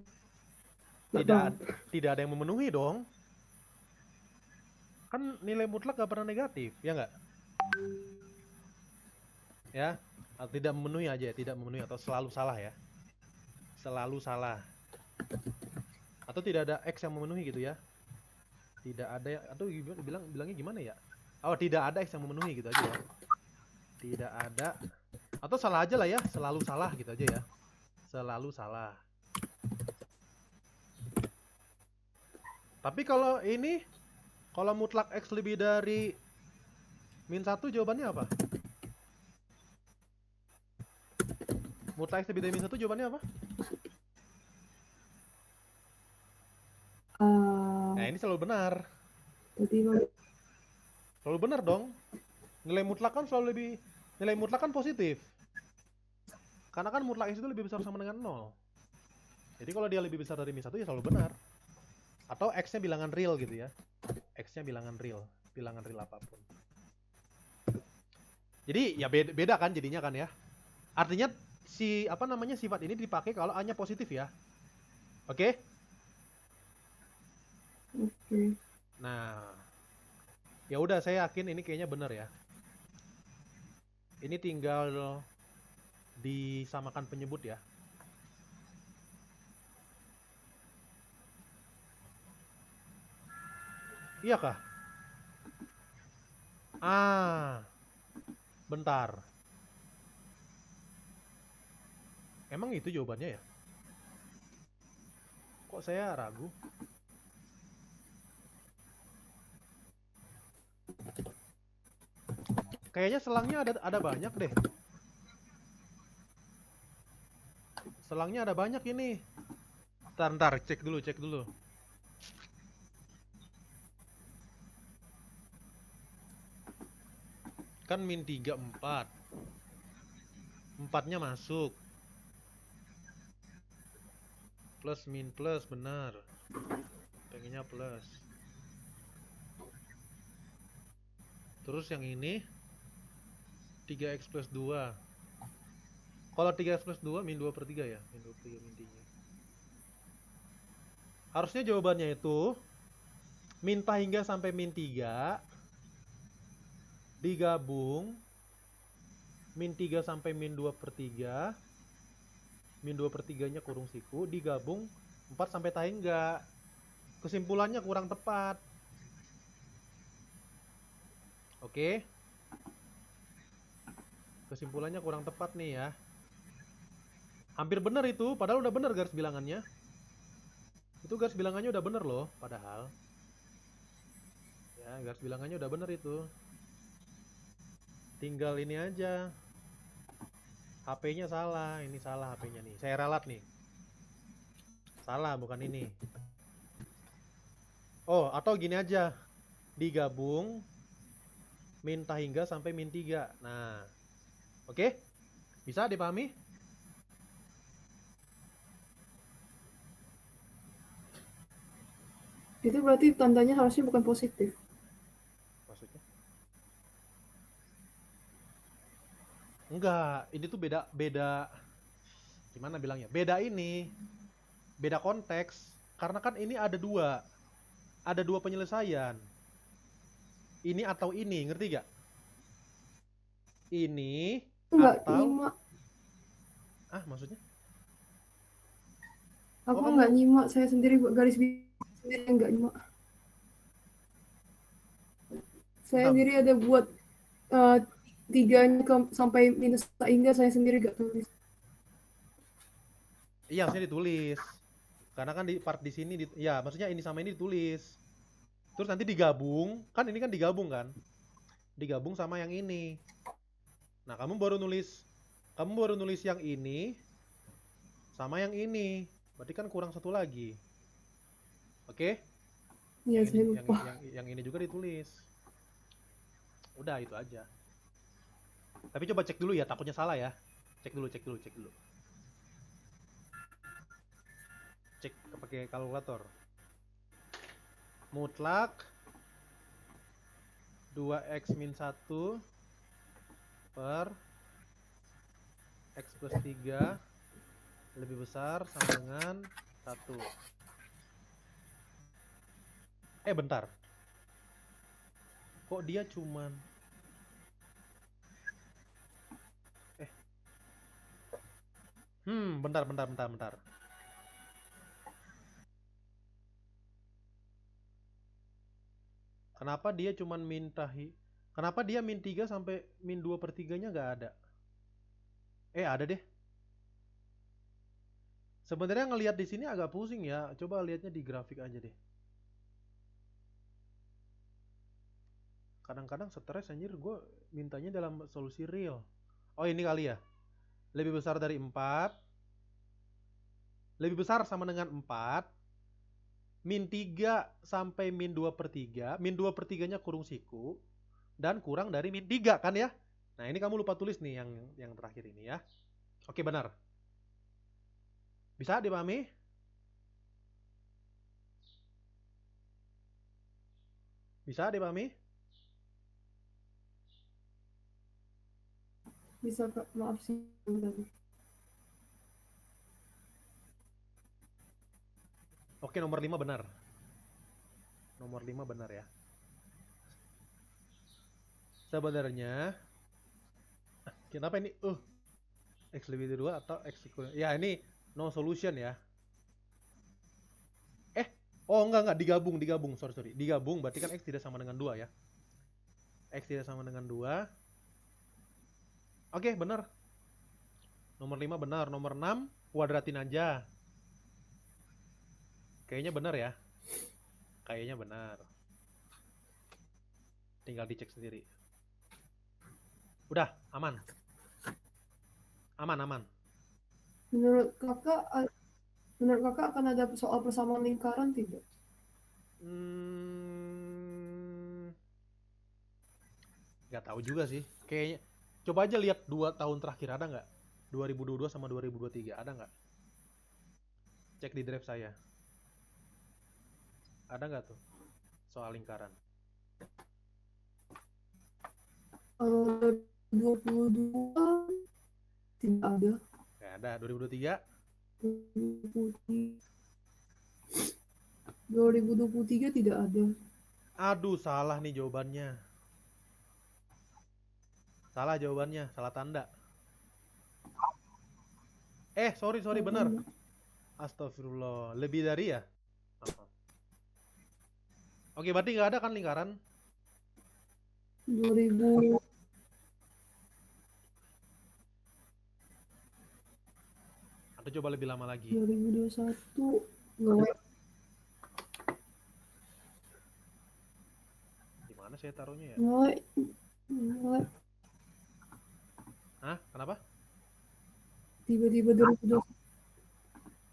[SPEAKER 1] Tidak ada yang memenuhi dong. Kan nilai mutlak gak pernah negatif, ya nggak? Ya, tidak memenuhi aja ya, tidak memenuhi atau selalu salah ya. Selalu salah. Atau tidak ada X yang memenuhi gitu ya. Tidak ada, atau bilangnya gimana ya? Oh, tidak ada X yang memenuhi gitu aja ya. Tidak ada. Atau salah aja lah ya, selalu salah gitu aja ya. Selalu salah. Tapi kalau ini, kalau mutlak X lebih dari min 1 jawabannya apa? Mutlak X lebih dari min 1 jawabannya apa? Nah, ini selalu benar. Selalu benar dong. Nilai mutlak kan positif. Karena kan mutlak X itu lebih besar sama dengan 0. Jadi kalau dia lebih besar dari min 1 ya selalu benar. Atau X-nya bilangan real gitu ya. X-nya bilangan real apapun. Jadi ya beda kan jadinya kan ya. Artinya sifat ini dipakai kalau A-nya positif ya. Oke?
[SPEAKER 2] Oke.
[SPEAKER 1] Nah, ya udah, saya yakin ini kayaknya benar ya. Ini tinggal disamakan penyebut ya. Iya kah? Bentar. Emang itu jawabannya ya? Kok saya ragu? Kayaknya selangnya ada banyak deh. Selangnya ada banyak ini. Ntar, cek dulu. Kan min 3, 4. 4-nya masuk. Plus, min, plus, benar. Pengennya plus. Terus yang ini 3x plus 2. Kalau 3x plus 2, min 2 per 3 ya? Min 2 per 3, min 3. Harusnya jawabannya itu min hingga sampai min 3 digabung min 3 sampai min 2 per 3, min 2 per 3 nya kurung siku, digabung 4 sampai hingga. Kesimpulannya kurang tepat. Oke. Kesimpulannya kurang tepat nih ya. Hampir benar itu, padahal udah benar garis bilangannya. Itu garis bilangannya udah bener loh, padahal. Ya, garis bilangannya udah bener itu. Tinggal ini aja. HP-nya salah, ini salah HP-nya nih. Saya ralat nih. Salah, bukan ini. Oh, atau gini aja. Digabung min hingga sampai min 3. Nah. Oke? Bisa dipahami?
[SPEAKER 2] Itu berarti tandanya harusnya bukan positif.
[SPEAKER 1] Maksudnya? Enggak, ini tuh beda gimana bilangnya? Beda ini. Beda konteks. Karena kan ini ada dua. Ada dua penyelesaian. Ini atau ini, ngerti gak? Ini
[SPEAKER 2] Enggak
[SPEAKER 1] atau
[SPEAKER 2] nyimak.
[SPEAKER 1] maksudnya?
[SPEAKER 2] Aku
[SPEAKER 1] Oh,
[SPEAKER 2] nggak
[SPEAKER 1] kamu
[SPEAKER 2] nyimak, saya sendiri buat garis sendiri yang nggak nyimak. Saya
[SPEAKER 1] bentar.
[SPEAKER 2] sendiri ada buat 3-nya sampai minus hingga saya sendiri nggak tulis.
[SPEAKER 1] Iya, harusnya ditulis. Karena kan di part di sini ya, maksudnya ini sama ini ditulis. Terus nanti digabung, kan ini kan digabung kan? Digabung sama yang ini. Nah, kamu baru nulis yang ini sama yang ini. Berarti kan kurang satu lagi. Oke?
[SPEAKER 2] Ya,
[SPEAKER 1] Yang ini,
[SPEAKER 2] saya lupa.
[SPEAKER 1] yang ini juga ditulis. Udah itu aja. Tapi coba cek dulu ya, takutnya salah ya. Cek dulu. Cek pakai kalkulator. Mutlak 2x min 1 per x plus 3 lebih besar sama dengan 1. Bentar. Kok dia cuman bentar. Kenapa dia cuman Kenapa dia min 3 sampai min 2 per 3-nya nggak ada? Ada deh. Sebenarnya ngelihat di sini agak pusing ya. Coba lihatnya di grafik aja deh. Kadang-kadang stres anjir, gue mintanya dalam solusi real. Oh, ini kali ya. Lebih besar dari 4. Lebih besar sama dengan 4. Min 3 sampai min 2 per 3. Min 2 per 3-nya kurung siku. Dan kurang dari min 3 kan ya. Nah, ini kamu lupa tulis nih yang terakhir ini ya. Oke, benar. Bisa dipahami? Bisa dipahami?
[SPEAKER 2] Bisa Kak, maaf sih tadi.
[SPEAKER 1] Oke, nomor 5 benar. Nomor 5 benar ya. Sebenarnya kenapa ini x lebih dari 2 atau x equal. Ya, ini no solution ya. Enggak, digabung. Sorry. Digabung berarti kan x tidak sama dengan 2 ya. X tidak sama dengan 2. Oke, benar. Nomor 5 benar. Nomor 6 kuadratin aja. Kayaknya benar ya. Kayaknya benar. Tinggal dicek sendiri. Udah, aman. Aman.
[SPEAKER 2] Menurut kakak akan ada soal persamaan lingkaran tidak?
[SPEAKER 1] Nggak tahu juga sih. Kayaknya coba aja lihat 2 tahun terakhir ada nggak? 2022 sama 2023 ada nggak? Cek di drive saya. Ada nggak tuh soal lingkaran?
[SPEAKER 2] Kalau 2022 tidak ada.
[SPEAKER 1] Nggak ada. 2023?
[SPEAKER 2] 2023 tidak ada.
[SPEAKER 1] Aduh, salah nih jawabannya. Salah jawabannya, salah tanda. Sorry, bener. Astagfirullah, lebih dari ya? Oke, berarti nggak ada kan lingkaran?
[SPEAKER 2] 2000
[SPEAKER 1] Atau coba lebih lama lagi?
[SPEAKER 2] 2021 nggak.
[SPEAKER 1] Di mana saya taruhnya ya?
[SPEAKER 2] Nggak.
[SPEAKER 1] Hah? Kenapa?
[SPEAKER 2] Tiba-tiba 2021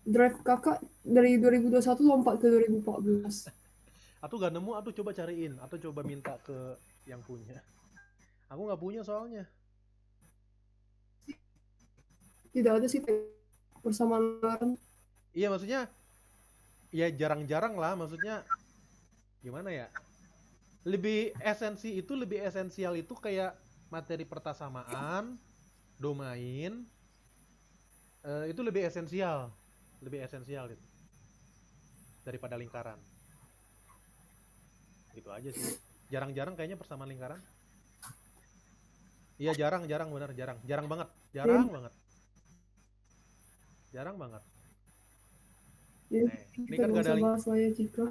[SPEAKER 2] drive kakak dari 2021 lompat ke 2014.
[SPEAKER 1] Atau nggak nemu, atau coba cariin, atau coba minta ke yang punya. Aku nggak punya soalnya.
[SPEAKER 2] Tidak ada sih persamaan lingkaran.
[SPEAKER 1] Iya, maksudnya ya jarang-jarang lah, maksudnya gimana ya? Lebih esensial itu kayak materi pertasamaan, domain, itu lebih esensial itu daripada lingkaran. Gitu aja sih. Jarang-jarang kayaknya persamaan lingkaran. Iya, jarang bener, jarang banget, jarang banget.
[SPEAKER 2] Ya,
[SPEAKER 1] Ini
[SPEAKER 2] kita
[SPEAKER 1] kan
[SPEAKER 2] nggak
[SPEAKER 1] gak ada
[SPEAKER 2] usah bahas lah ya jika.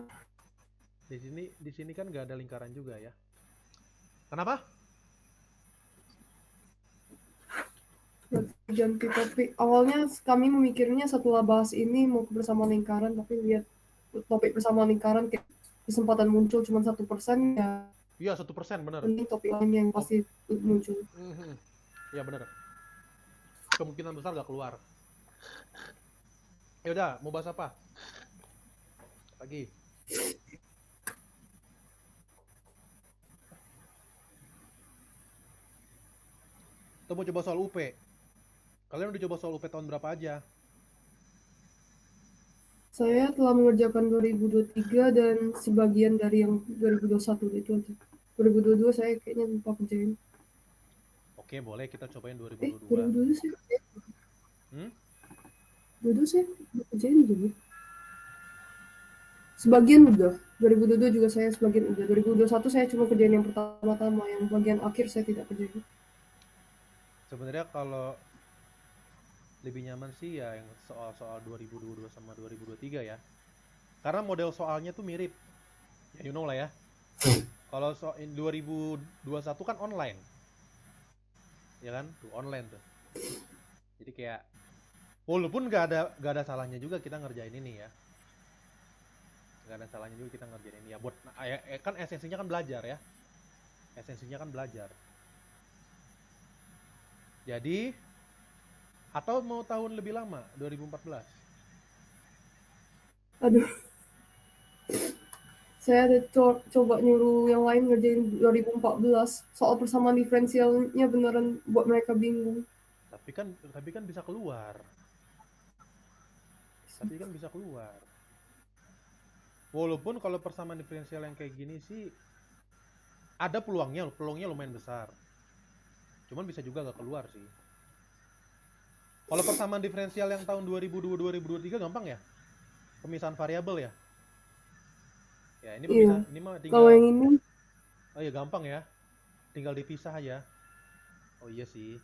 [SPEAKER 1] di sini kan gak ada lingkaran juga ya. Kenapa?
[SPEAKER 2] Ganti topik. Awalnya kami memikirnya setelah bahas ini mau bersamaan lingkaran, tapi lihat topik bersamaan lingkaran kesempatan muncul cuma 1% ya.
[SPEAKER 1] Iya, 1%, bener.
[SPEAKER 2] Ini topik lainnya yang pasti muncul.
[SPEAKER 1] Iya, bener. Kemungkinan besar gak keluar. Ya udah, mau bahas apa lagi? Kita mau coba soal UP. Kalian udah coba soal UP tahun berapa aja?
[SPEAKER 2] Saya telah mengerjakan 2023 dan sebagian dari yang 2021 itu aja. 2022 saya kayaknya lupa kerjain.
[SPEAKER 1] Oke, boleh kita cobain 2022.
[SPEAKER 2] 2022 sih. 2022 saya kerjain dulu. Sebagian udah. 2022 juga saya sebagian udah. 2021 saya cuma kerjain yang pertama-tama, yang bagian akhir saya tidak kerjain.
[SPEAKER 1] Sebenarnya kalau lebih nyaman sih ya yang soal-soal 2022 sama 2023 ya. Karena model soalnya tuh mirip. Ya you know lah ya. Kalau soal 2021 kan online. Ya kan? Tuh online tuh. Jadi kayak walaupun gak ada salahnya juga kita ngerjain ini ya. Gak ada salahnya juga kita ngerjain ini ya. Buat kan esensinya kan belajar ya. Esensinya kan belajar. Jadi atau mau tahun lebih lama, 2014?
[SPEAKER 2] Aduh. Saya ada coba nyuruh yang lain ngerjain 2014. Soal persamaan diferensialnya beneran buat mereka bingung.
[SPEAKER 1] Tapi kan bisa keluar. Walaupun kalau persamaan diferensial yang kayak gini sih ada peluangnya lumayan besar. Cuman bisa juga gak keluar sih. Kalau persamaan diferensial yang tahun 2022-2023 gampang ya? Pemisahan variabel ya? Ya, ini pemisahan, ini mah tinggal.
[SPEAKER 2] Kalau yang ini
[SPEAKER 1] oh iya gampang ya. Tinggal dipisah aja. Oh iya sih.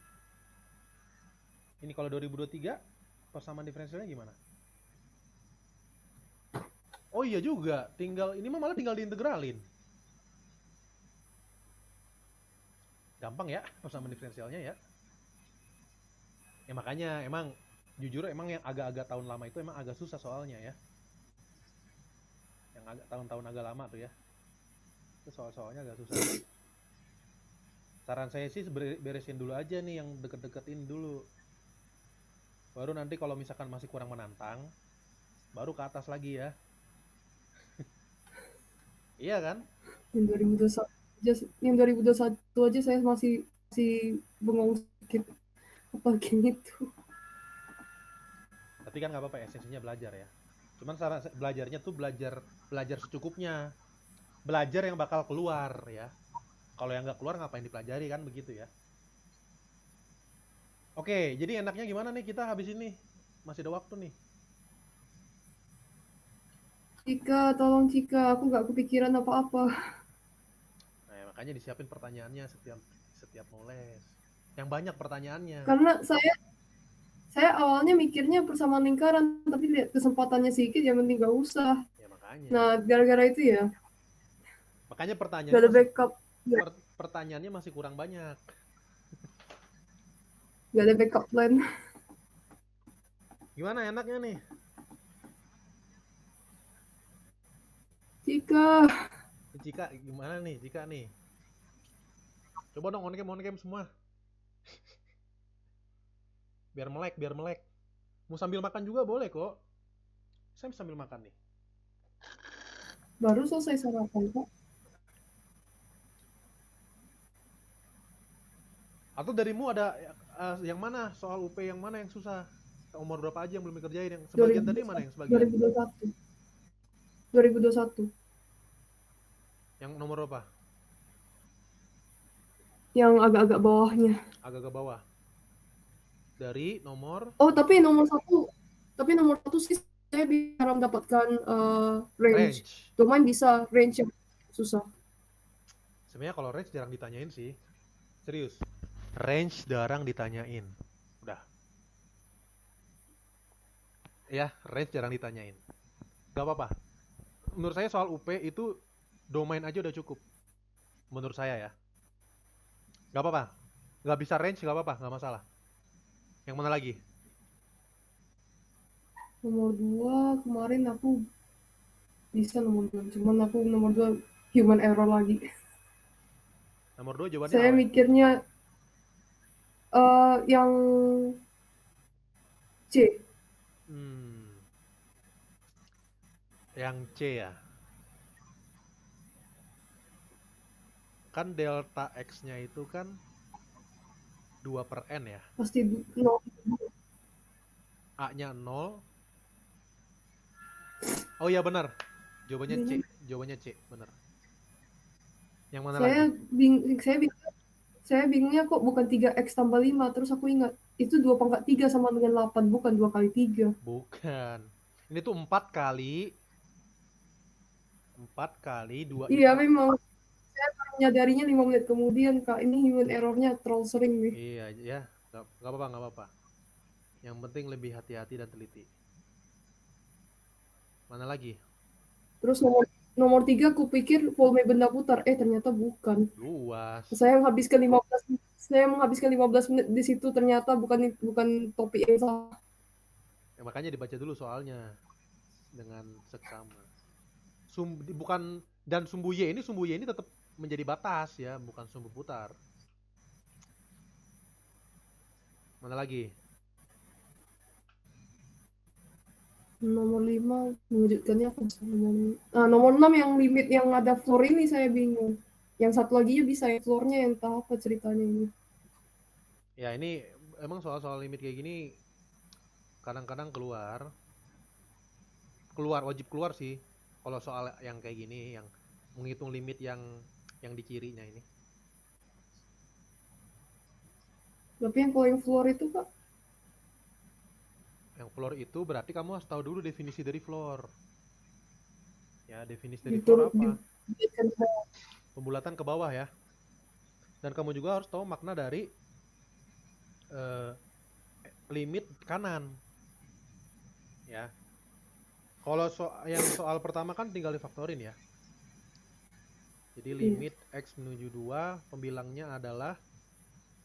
[SPEAKER 1] Ini kalau 2023 persamaan diferensialnya gimana? Oh iya juga, ini mah malah tinggal diintegralin. Gampang ya persamaan diferensialnya ya. Ya makanya emang jujur emang yang agak-agak tahun lama itu emang agak susah soalnya ya. yang agak tahun-tahun agak lama tuh ya. Itu soal-soalnya agak susah. Saran saya sih beresin dulu aja nih yang deket-deketin dulu. Baru nanti kalau misalkan masih kurang menantang, baru ke atas lagi ya. Iya kan?
[SPEAKER 2] Yang 2021 aja, yang 2021 aja saya masih bengong sedikit apalagi itu.
[SPEAKER 1] Tapi kan nggak apa-apa, esensinya belajar ya. Cuman saran belajarnya tuh belajar secukupnya. Belajar yang bakal keluar ya. Kalau yang nggak keluar ngapain dipelajari kan begitu ya. Oke, jadi enaknya gimana nih kita habis ini? Masih ada waktu nih.
[SPEAKER 2] Tolong Cika, aku nggak kepikiran apa-apa.
[SPEAKER 1] Nah, makanya disiapin pertanyaannya setiap mau les. Yang banyak pertanyaannya.
[SPEAKER 2] Karena saya awalnya mikirnya persamaan lingkaran, tapi lihat kesempatannya sedikit, ya mending nggak usah.
[SPEAKER 1] Ya makanya.
[SPEAKER 2] Nah, gara-gara itu ya,
[SPEAKER 1] Makanya
[SPEAKER 2] nggak ada backup,
[SPEAKER 1] pertanyaannya masih kurang banyak.
[SPEAKER 2] nggak ada backup plan.
[SPEAKER 1] Gimana enaknya nih?
[SPEAKER 2] Cika,
[SPEAKER 1] Jika gimana nih? Jika nih. Coba dong on cam semua. Biar melek. Mau sambil makan juga boleh kok. Saya sambil makan nih.
[SPEAKER 2] baru selesai sarapan kok.
[SPEAKER 1] Atau darimu ada yang mana soal UP yang mana yang susah? Umur berapa aja yang belum dikerjain? Yang sebagian tadi mana yang sebagian?
[SPEAKER 2] 2021. 2021.
[SPEAKER 1] Yang nomor berapa?
[SPEAKER 2] Yang agak-agak bawahnya.
[SPEAKER 1] Agak ke bawah. Dari nomor
[SPEAKER 2] Oh, tapi nomor satu sih saya bisa mendapatkan range.
[SPEAKER 1] range.
[SPEAKER 2] Domain bisa range yang susah.
[SPEAKER 1] Sebenarnya kalau range jarang ditanyain sih. Serius. Range jarang ditanyain. Udah. Ya, range jarang ditanyain. Gak apa-apa. Menurut saya soal UP itu domain aja udah cukup. Menurut saya ya. Gak apa-apa. Gak bisa range gak apa-apa, gak masalah. Yang mana lagi?
[SPEAKER 2] Nomor 2 kemarin aku bisa nomor 2, cuman aku nomor 2 human error lagi.
[SPEAKER 1] Nomor 2 jawabannya
[SPEAKER 2] Saya
[SPEAKER 1] apa?
[SPEAKER 2] mikirnya yang C.
[SPEAKER 1] Yang C ya. Kan delta X-nya itu kan 2/n ya.
[SPEAKER 2] Pasti no.
[SPEAKER 1] A-nya 0. Oh iya benar. Jawabannya C. Jawabannya C, benar. Yang mana lagi?
[SPEAKER 2] Saya bingungnya kok bukan 3x tambah 5, terus aku ingat itu 2 pangkat 3 sama dengan 8, bukan 2 kali 3.
[SPEAKER 1] Bukan. Ini tuh 4 kali 2
[SPEAKER 2] Iya,
[SPEAKER 1] itu.
[SPEAKER 2] memang saya baru menyadarinya 5 menit kemudian, Kak. Ini human error-nya terlalu sering nih.
[SPEAKER 1] Iya ya, nggak apa-apa, nggak apa-apa. Yang penting lebih hati-hati dan teliti. Mana lagi?
[SPEAKER 2] Terus nomor 3 aku pikir volume benda putar, ternyata bukan.
[SPEAKER 1] Luas.
[SPEAKER 2] Saya menghabiskan 15 menit di situ, ternyata bukan topik yang salah.
[SPEAKER 1] Ya, makanya dibaca dulu soalnya dengan seksama. Bukan, dan sumbu Y ini tetap menjadi batas ya, bukan sumbu putar. Mana lagi?
[SPEAKER 2] Nomor 5 mewujudkannya apa? Nomor 6 yang limit yang ada floor ini saya bingung. Yang satu lagi bisa ya floornya yang tahu apa ceritanya ini.
[SPEAKER 1] Ya ini emang soal-soal limit kayak gini kadang-kadang wajib keluar sih. Kalau soal yang kayak gini, yang menghitung limit yang di kirinya ini.
[SPEAKER 2] Tapi yang kalau yang floor itu, Kak?
[SPEAKER 1] Yang floor itu berarti kamu harus tahu dulu definisi dari floor. Ya, definisi dari
[SPEAKER 2] Gitu,
[SPEAKER 1] floor apa? Pembulatan ke bawah ya. Dan kamu juga harus tahu makna dari limit kanan. Ya. Kalau yang soal pertama kan tinggal difaktorin ya. Jadi limit X menuju 2, pembilangnya adalah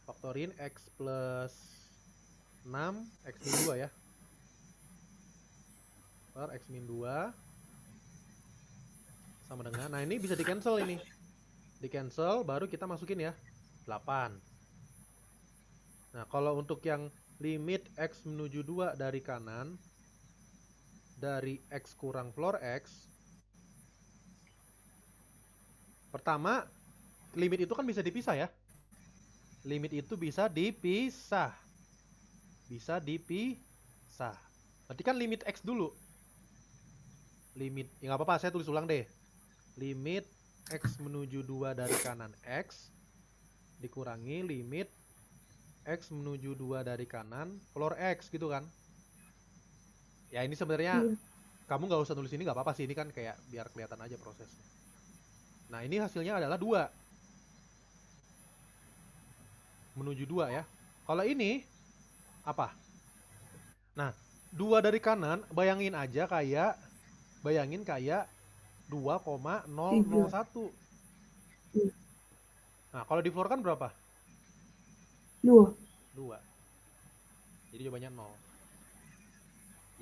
[SPEAKER 1] faktorin X plus 6, X min 2 ya. Per X min 2. sama dengan, nah ini bisa di cancel ini. Di cancel baru kita masukin ya 8. Nah kalau untuk yang limit X menuju 2 dari kanan, dari X kurang floor X, pertama limit itu kan bisa dipisah ya. Limit itu bisa dipisah. Bisa dipisah. Berarti kan limit X dulu. Limit, ya nggak apa-apa, saya tulis ulang deh. Limit X menuju 2 dari kanan X dikurangi limit X menuju 2 dari kanan floor X gitu kan. Ya ini sebenarnya
[SPEAKER 2] Iya.
[SPEAKER 1] kamu nggak usah tulis ini, nggak apa-apa sih, ini kan kayak biar kelihatan aja prosesnya. Nah ini hasilnya adalah 2 menuju 2 ya. Kalau ini apa? Nah 2 dari kanan bayangin kayak 2,001.
[SPEAKER 2] Iya.
[SPEAKER 1] Nah kalau di floor kan berapa?
[SPEAKER 2] 2.
[SPEAKER 1] 2. Jadi jawabannya 0.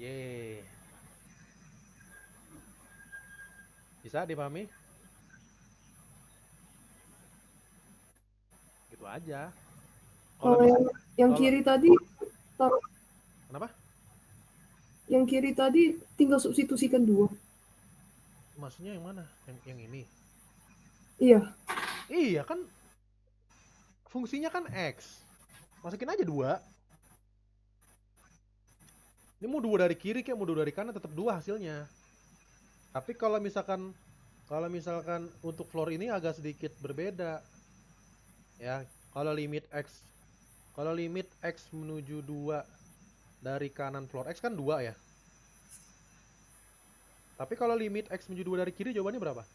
[SPEAKER 1] Yeay. Bisa dipahami? Gitu aja.
[SPEAKER 2] Kalau yang kiri tadi taruh,
[SPEAKER 1] Kenapa?
[SPEAKER 2] yang kiri tadi tinggal substitusikan 2.
[SPEAKER 1] Maksudnya yang mana? Yang ini?
[SPEAKER 2] Iya.
[SPEAKER 1] Iya kan fungsinya kan X. Masukin aja 2. Ini mau 2 dari kiri kayak mau 2 dari kanan tetap 2 hasilnya. Tapi kalau misalkan untuk floor ini agak sedikit berbeda. Ya, kalau limit X menuju 2 dari kanan floor X kan 2 ya. Tapi kalau limit X menuju 2 dari kiri jawabannya berapa?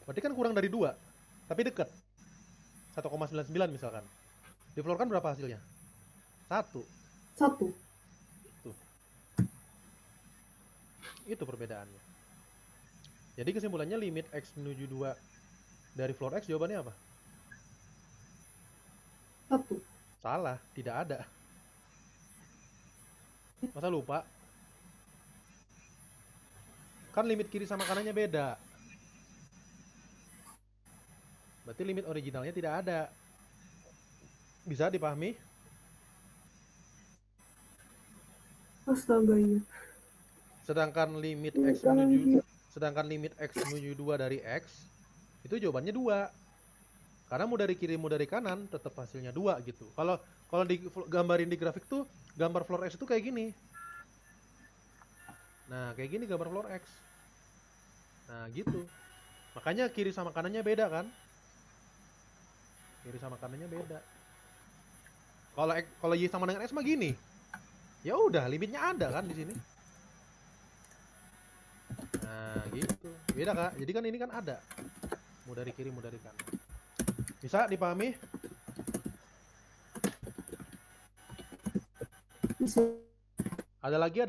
[SPEAKER 1] Berarti kan kurang dari 2. Tapi deket. 1,99 misalkan. Di floor kan berapa hasilnya? 1.
[SPEAKER 2] 1.
[SPEAKER 1] Itu perbedaannya. Jadi kesimpulannya limit X menuju 2 dari floor X jawabannya apa?
[SPEAKER 2] 1.
[SPEAKER 1] Salah, tidak ada. Masa lupa? Kan limit kiri sama kanannya beda. Berarti limit originalnya tidak ada. Bisa dipahami?
[SPEAKER 2] Astaga, iya.
[SPEAKER 1] Sedangkan limit X menuju 2 dari X itu jawabannya 2. Karena mau dari kiri mau dari kanan tetap hasilnya 2 gitu. Kalau digambarin di grafik tuh gambar floor X itu kayak gini. Nah, kayak gini gambar floor X. Nah, gitu. Makanya kiri sama kanannya beda kan? Kiri sama kanannya beda. Kalau Y sama dengan X mah gini. Ya udah, limitnya ada kan di sini. Nah, gitu. Beda Kak. Jadi kan ini kan ada. Mau dari kiri, mau dari kanan. Bisa dipahami?
[SPEAKER 2] Bisa.
[SPEAKER 1] Ada lagi?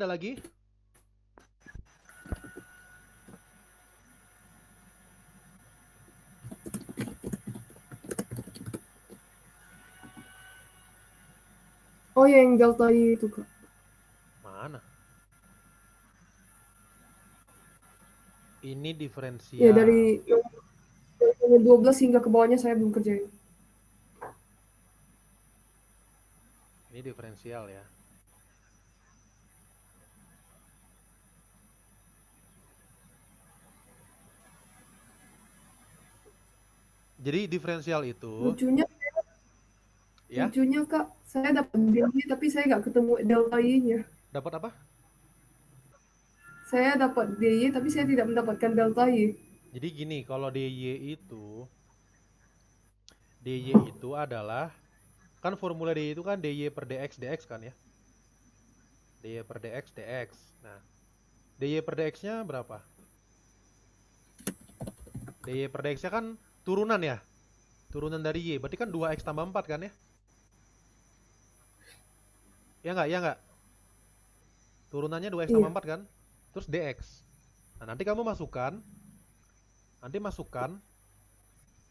[SPEAKER 2] Oh ya, yang delta Y itu, Kak.
[SPEAKER 1] Mana? Ini diferensial.
[SPEAKER 2] Ya, dari 12 hingga ke bawahnya saya belum kerjain.
[SPEAKER 1] Ini diferensial ya. Jadi diferensial itu
[SPEAKER 2] Lucunya Kak, saya dapat DY tapi saya nggak ketemu delta Y-nya.
[SPEAKER 1] dapat apa?
[SPEAKER 2] Saya dapat DY tapi saya tidak mendapatkan delta Y.
[SPEAKER 1] Jadi gini, kalau DY itu adalah kan formula DY itu kan DY per dx kan ya. DY per dx. Nah, DY per dx-nya berapa? DY per dx-nya kan turunan ya. Turunan dari Y, berarti kan 2x tambah 4 kan ya? Ya nggak? Turunannya 2x tambah 4 kan? Terus dx. Nah, nanti kamu masukkan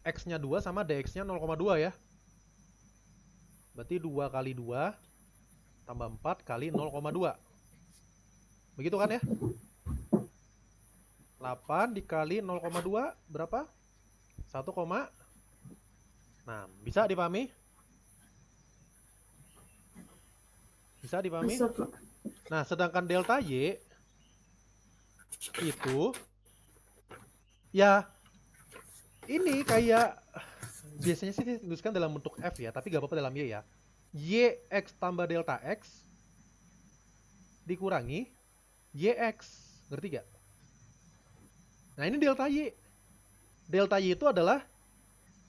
[SPEAKER 1] x-nya 2 sama dx-nya 0,2 ya. Berarti 2 kali 2 tambah 4 kali 0,2. Begitu kan ya? 8 dikali 0,2 berapa? 1, nah, bisa dipahami? Bisa dipahami?
[SPEAKER 2] Bisa, Pak.
[SPEAKER 1] Nah, sedangkan delta Y itu ya ini kayak biasanya sih dituliskan dalam bentuk F ya, tapi gak apa-apa dalam Y ya. Y X tambah delta X dikurangi YX. Ngerti gak? Nah, ini delta Y. Delta Y itu adalah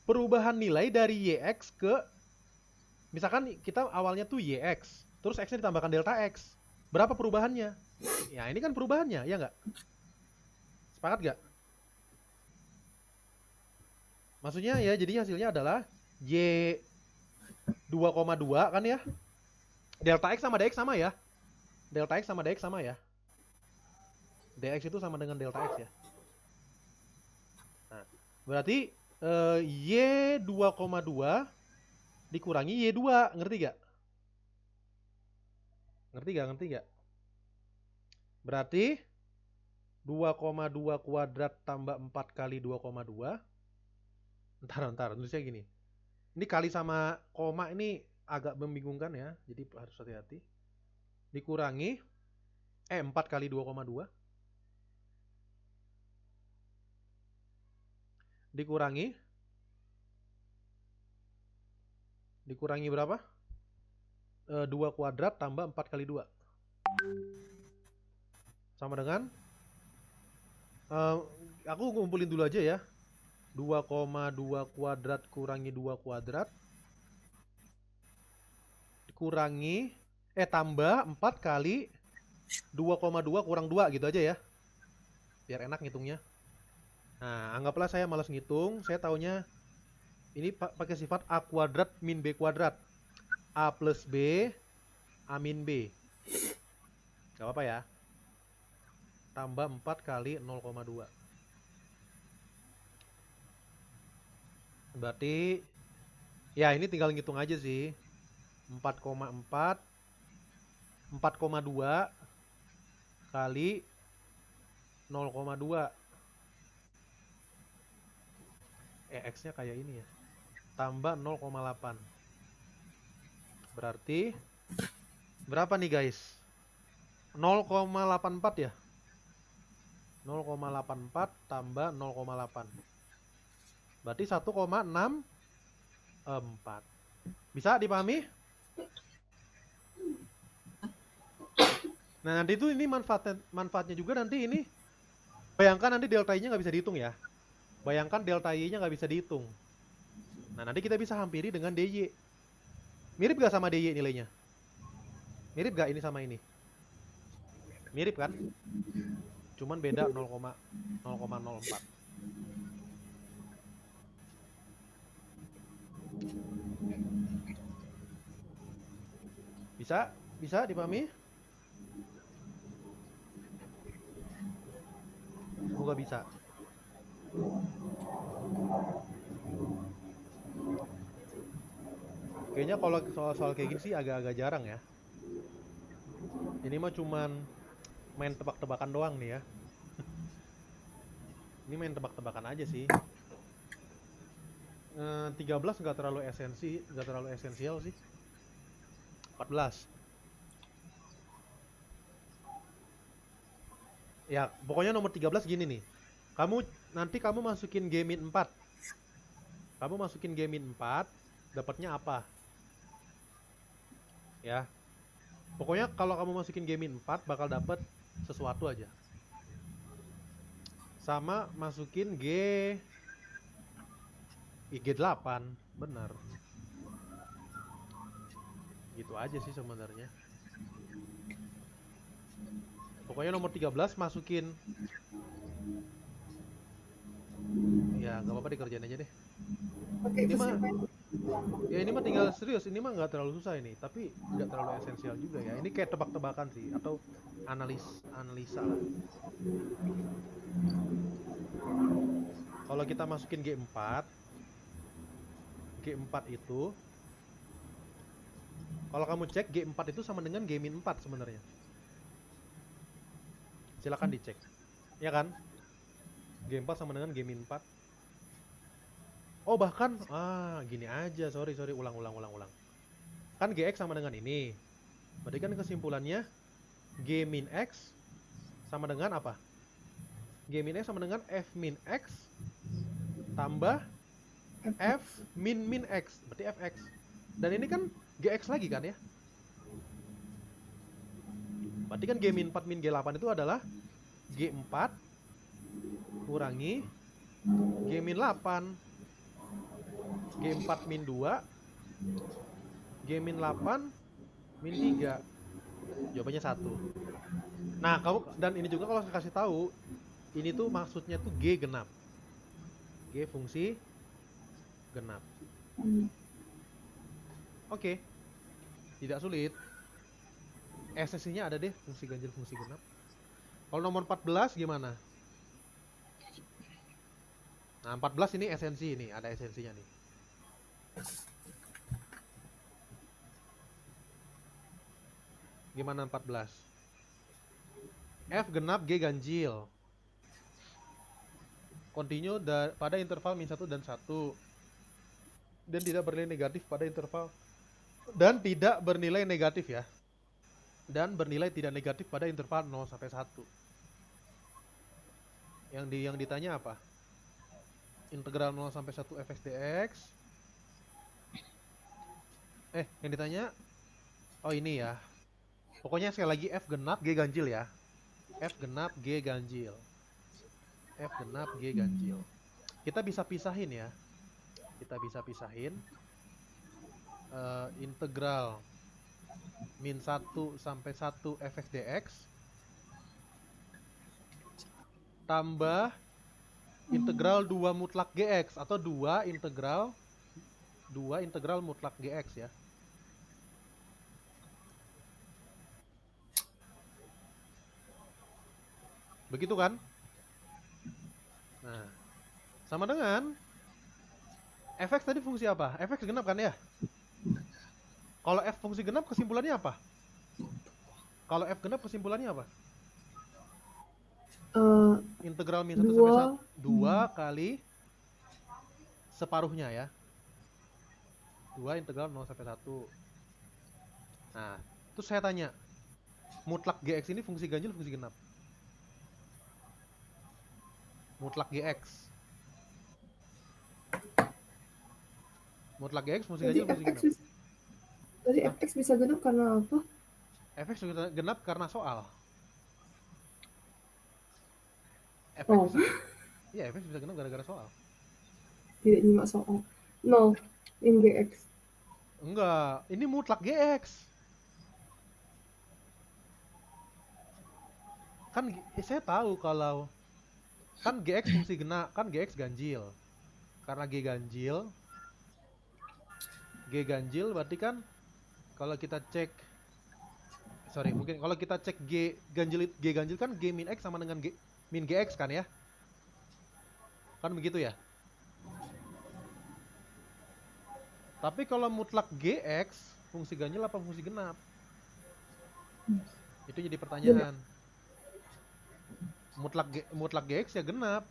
[SPEAKER 1] perubahan nilai dari YX ke, misalkan kita awalnya tuh YX, terus X-nya ditambahkan delta X. Berapa perubahannya? Ya, ini kan perubahannya, ya nggak? Sepakat nggak? Maksudnya ya, jadi hasilnya adalah Y 2,2 kan ya? Delta X sama DX sama ya? Delta X sama DX sama ya? DX itu sama dengan delta X ya? Nah, berarti Y 2,2 dikurangi Y2, ngerti gak? Ngerti gak? Berarti 2,2 kuadrat tambah 4 kali 2,2. Ntar, tulisnya gini. Ini kali sama koma ini agak membingungkan ya, jadi harus hati-hati. Dikurangi 4 kali 2,2 dikurangi berapa? 2 kuadrat tambah 4 kali 2 sama dengan aku ngumpulin dulu aja ya. 2,2 kuadrat kurangi 2 kuadrat dikurangi tambah 4 kali 2,2 kurang 2 gitu aja ya, biar enak ngitungnya. Nah, anggaplah saya malas ngitung, saya taunya ini pakai sifat A kuadrat min B kuadrat. A plus B, A min B. Gak apa-apa ya. Tambah 4 kali 0,2. Berarti, ya ini tinggal ngitung aja sih. 4,4, 4,2 kali 0,2. X-nya kayak ini ya. Tambah 0,8. Berarti berapa nih guys? 0,84 ya? 0,84 tambah 0,8. Berarti 1,64. Bisa dipahami? Nah, nanti itu ini manfaatnya juga nanti ini. Bayangkan nanti delta Y-nya nggak bisa dihitung ya. Bayangkan delta Y-nya nggak bisa dihitung. Nah, nanti kita bisa hampiri dengan DY. Mirip gak sama DY nilainya? Mirip gak ini sama ini? Mirip kan? Cuman beda 0,04. Bisa? Bisa dipahami? Gua gak bisa. Kayaknya kalau soal-soal kayak gini sih agak-agak jarang ya. Ini mah cuman main tebak-tebakan doang nih ya. Ini main tebak-tebakan aja sih. 13 nggak terlalu esensial sih. 14. Ya, pokoknya nomor 13 gini nih. Nanti kamu masukin Gemin 4. Kamu masukin Gemin 4, dapatnya apa? Ya. Pokoknya kalau kamu masukin Gemin 4 bakal dapat sesuatu aja. Sama masukin G8, benar. Gitu aja sih sebenarnya. Pokoknya nomor 13 masukin. Ya, nggak apa-apa dikerjain aja deh.
[SPEAKER 2] Oke,
[SPEAKER 1] Ini
[SPEAKER 2] itu
[SPEAKER 1] mah
[SPEAKER 2] siapa?
[SPEAKER 1] ya ini mah tinggal serius, ini mah nggak terlalu susah ini, tapi nggak terlalu esensial juga ya. Ini kayak tebak-tebakan sih atau analisa lah. Kalau kita masukin G4 itu kalau kamu cek G4 itu sama dengan G-4 sebenarnya. Silakan dicek. Ya kan? G4 sama dengan G min 4. Oh bahkan, gini aja, sorry, ulang. Kan Gx sama dengan ini. Berarti kan kesimpulannya G min X sama dengan apa? G min X sama dengan F min X tambah F min X, berarti Fx. Dan ini kan Gx lagi kan ya? Berarti kan G min 4 min G8 itu adalah G4 kurangi G min 8. G4 min 2, G min 8 min 3. Jawabannya 1. Nah, kamu dan ini juga kalau saya kasih tahu, ini tuh maksudnya tuh G genap. G fungsi genap. Oke. Tidak sulit. Esensinya ada deh, fungsi ganjil, fungsi genap. Kalau nomor 14 gimana? Nah, 14 ini esensi nih, ada esensinya nih. Gimana 14? F genap G ganjil. Continue pada interval min 1 dan 1. Dan tidak bernilai negatif pada interval. Dan tidak bernilai negatif ya. Dan bernilai tidak negatif pada interval 0 sampai 1. Yang ditanya apa? Integral 0 sampai 1 fx dx. Yang ditanya, oh ini ya. Pokoknya sekali lagi F genap G ganjil ya. F genap G ganjil. F genap G ganjil. Kita bisa pisahin ya. Kita bisa pisahin integral min 1 sampai 1 fx dx tambah integral 2 mutlak gx atau 2 integral mutlak gx ya. Begitu kan? Nah, sama dengan fx tadi fungsi apa? Fx genap kan ya? Kalau f fungsi genap kesimpulannya apa? Kalau f genap kesimpulannya apa? Integral min 1 sampai 2 kali separuhnya ya. 2 integral 0 sampai 1. Nah, terus saya tanya, mutlak gx ini fungsi ganjil fungsi genap? Mutlak gx. Mutlak gx fungsi ganjil fungsi genap.
[SPEAKER 2] Jadi fx bisa genap karena apa?
[SPEAKER 1] Fx bisa genap karena soal. Fx bisa genap gara-gara soal.
[SPEAKER 2] Tidak nyimak soal. 0 in gx.
[SPEAKER 1] Enggak, ini mutlak gx. Kan saya tahu kalau kan gx fungsi genap, kan gx ganjil. Karena g ganjil berarti kan kalau kita cek kalau kita cek g ganjil kan g min x sama dengan g min gx kan ya? Kan begitu ya? Tapi kalau mutlak gx fungsi ganjil apa fungsi genap? Itu jadi pertanyaan. Mutlak gx ya genap.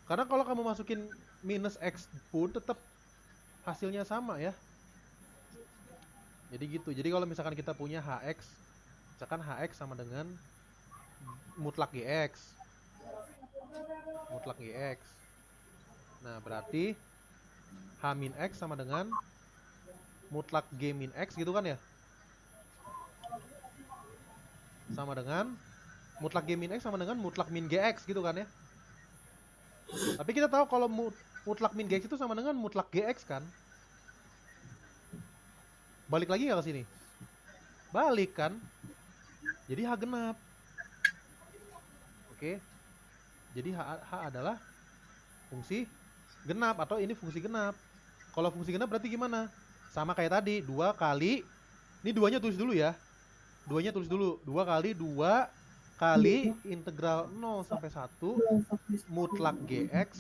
[SPEAKER 1] Karena kalau kamu masukin minus x pun tetap hasilnya sama ya. Jadi gitu. Jadi kalau misalkan kita punya hx, misalkan hx sama dengan mutlak gx. Mutlak gx. Nah, berarti h min x sama dengan mutlak g min x gitu kan ya? Sama dengan mutlak g min x sama dengan mutlak min gx gitu kan ya? Tapi kita tahu kalau mutlak min gx itu sama dengan mutlak gx kan? Balik lagi nggak ke sini? Balik kan? Jadi H genap. Oke. Jadi H adalah fungsi genap atau ini fungsi genap. Kalau fungsi genap berarti gimana? Sama kayak tadi, 2 kali, ini duanya tulis dulu ya. 2 kali 2 kali integral 0 sampai 1 mutlak gx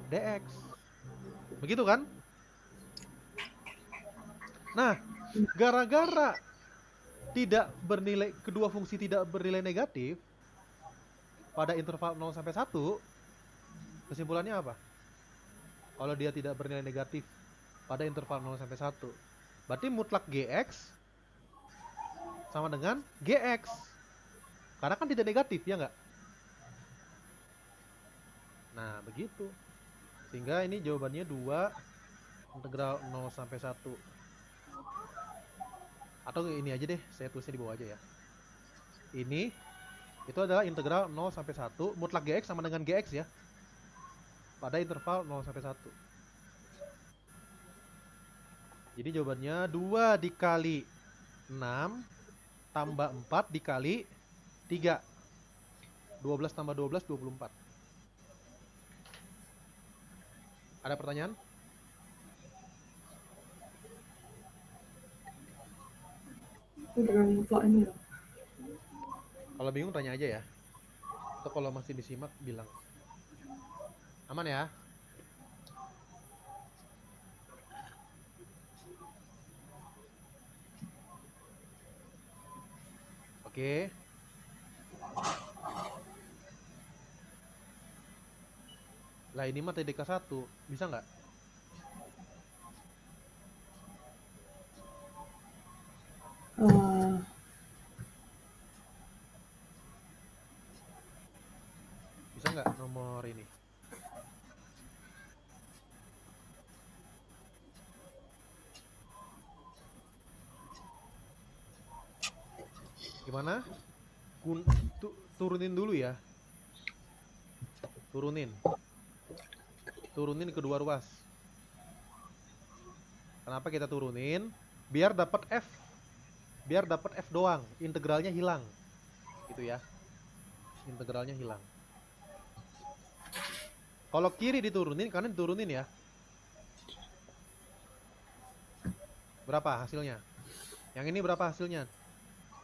[SPEAKER 1] dx. Begitu kan? Nah, gara-gara kedua fungsi tidak bernilai negatif, pada interval 0 sampai 1, kesimpulannya apa? Kalau dia tidak bernilai negatif pada interval 0 sampai 1, berarti mutlak Gx sama dengan Gx. Karena kan tidak negatif, ya nggak? Nah, begitu. Sehingga ini jawabannya 2 integral 0 sampai 1. Atau ini aja deh, saya tulisnya di bawah aja ya. Ini itu adalah integral 0 sampai 1 mutlak Gx sama dengan Gx ya. Pada interval 0 sampai 1. Jadi jawabannya 2 dikali 6 tambah 4 dikali 3. 12 tambah 12, 24. Ada pertanyaan?
[SPEAKER 2] Integral mutlak ini ya.
[SPEAKER 1] Kalau bingung tanya aja ya. Atau kalau masih disimak bilang. Aman ya? Oke. Lah ini mah TDK 1. Bisa nggak? Bisa nggak nomor ini? Gimana? Turunin dulu ya. Turunin kedua ruas. Kenapa kita turunin? Biar dapat F. Biar dapat F doang, integralnya hilang. Gitu ya. Integralnya hilang. Kalau kiri diturunin, kanan diturunin ya. Berapa hasilnya? Yang ini berapa hasilnya?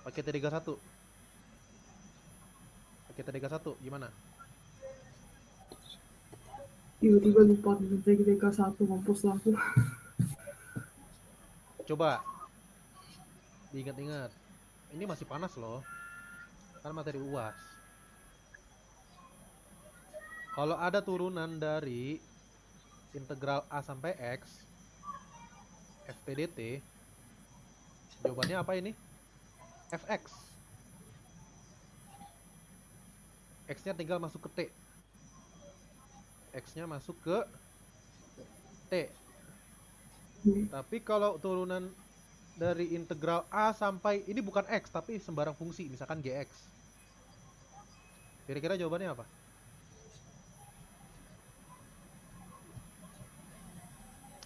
[SPEAKER 1] Pakai T31. Pakai T31 gimana?
[SPEAKER 2] Tiba-tiba lupa TDK 1, mampus lah aku.
[SPEAKER 1] Coba diingat-ingat. Ini masih panas loh. Kan materi UAS. Kalau ada turunan dari integral A sampai X FTDT, jawabannya apa ini? Fx. X-nya tinggal masuk ke T. X-nya masuk ke T. Tapi kalau turunan dari integral A sampai, ini bukan X, tapi sembarang fungsi, misalkan Gx. Kira-kira jawabannya apa?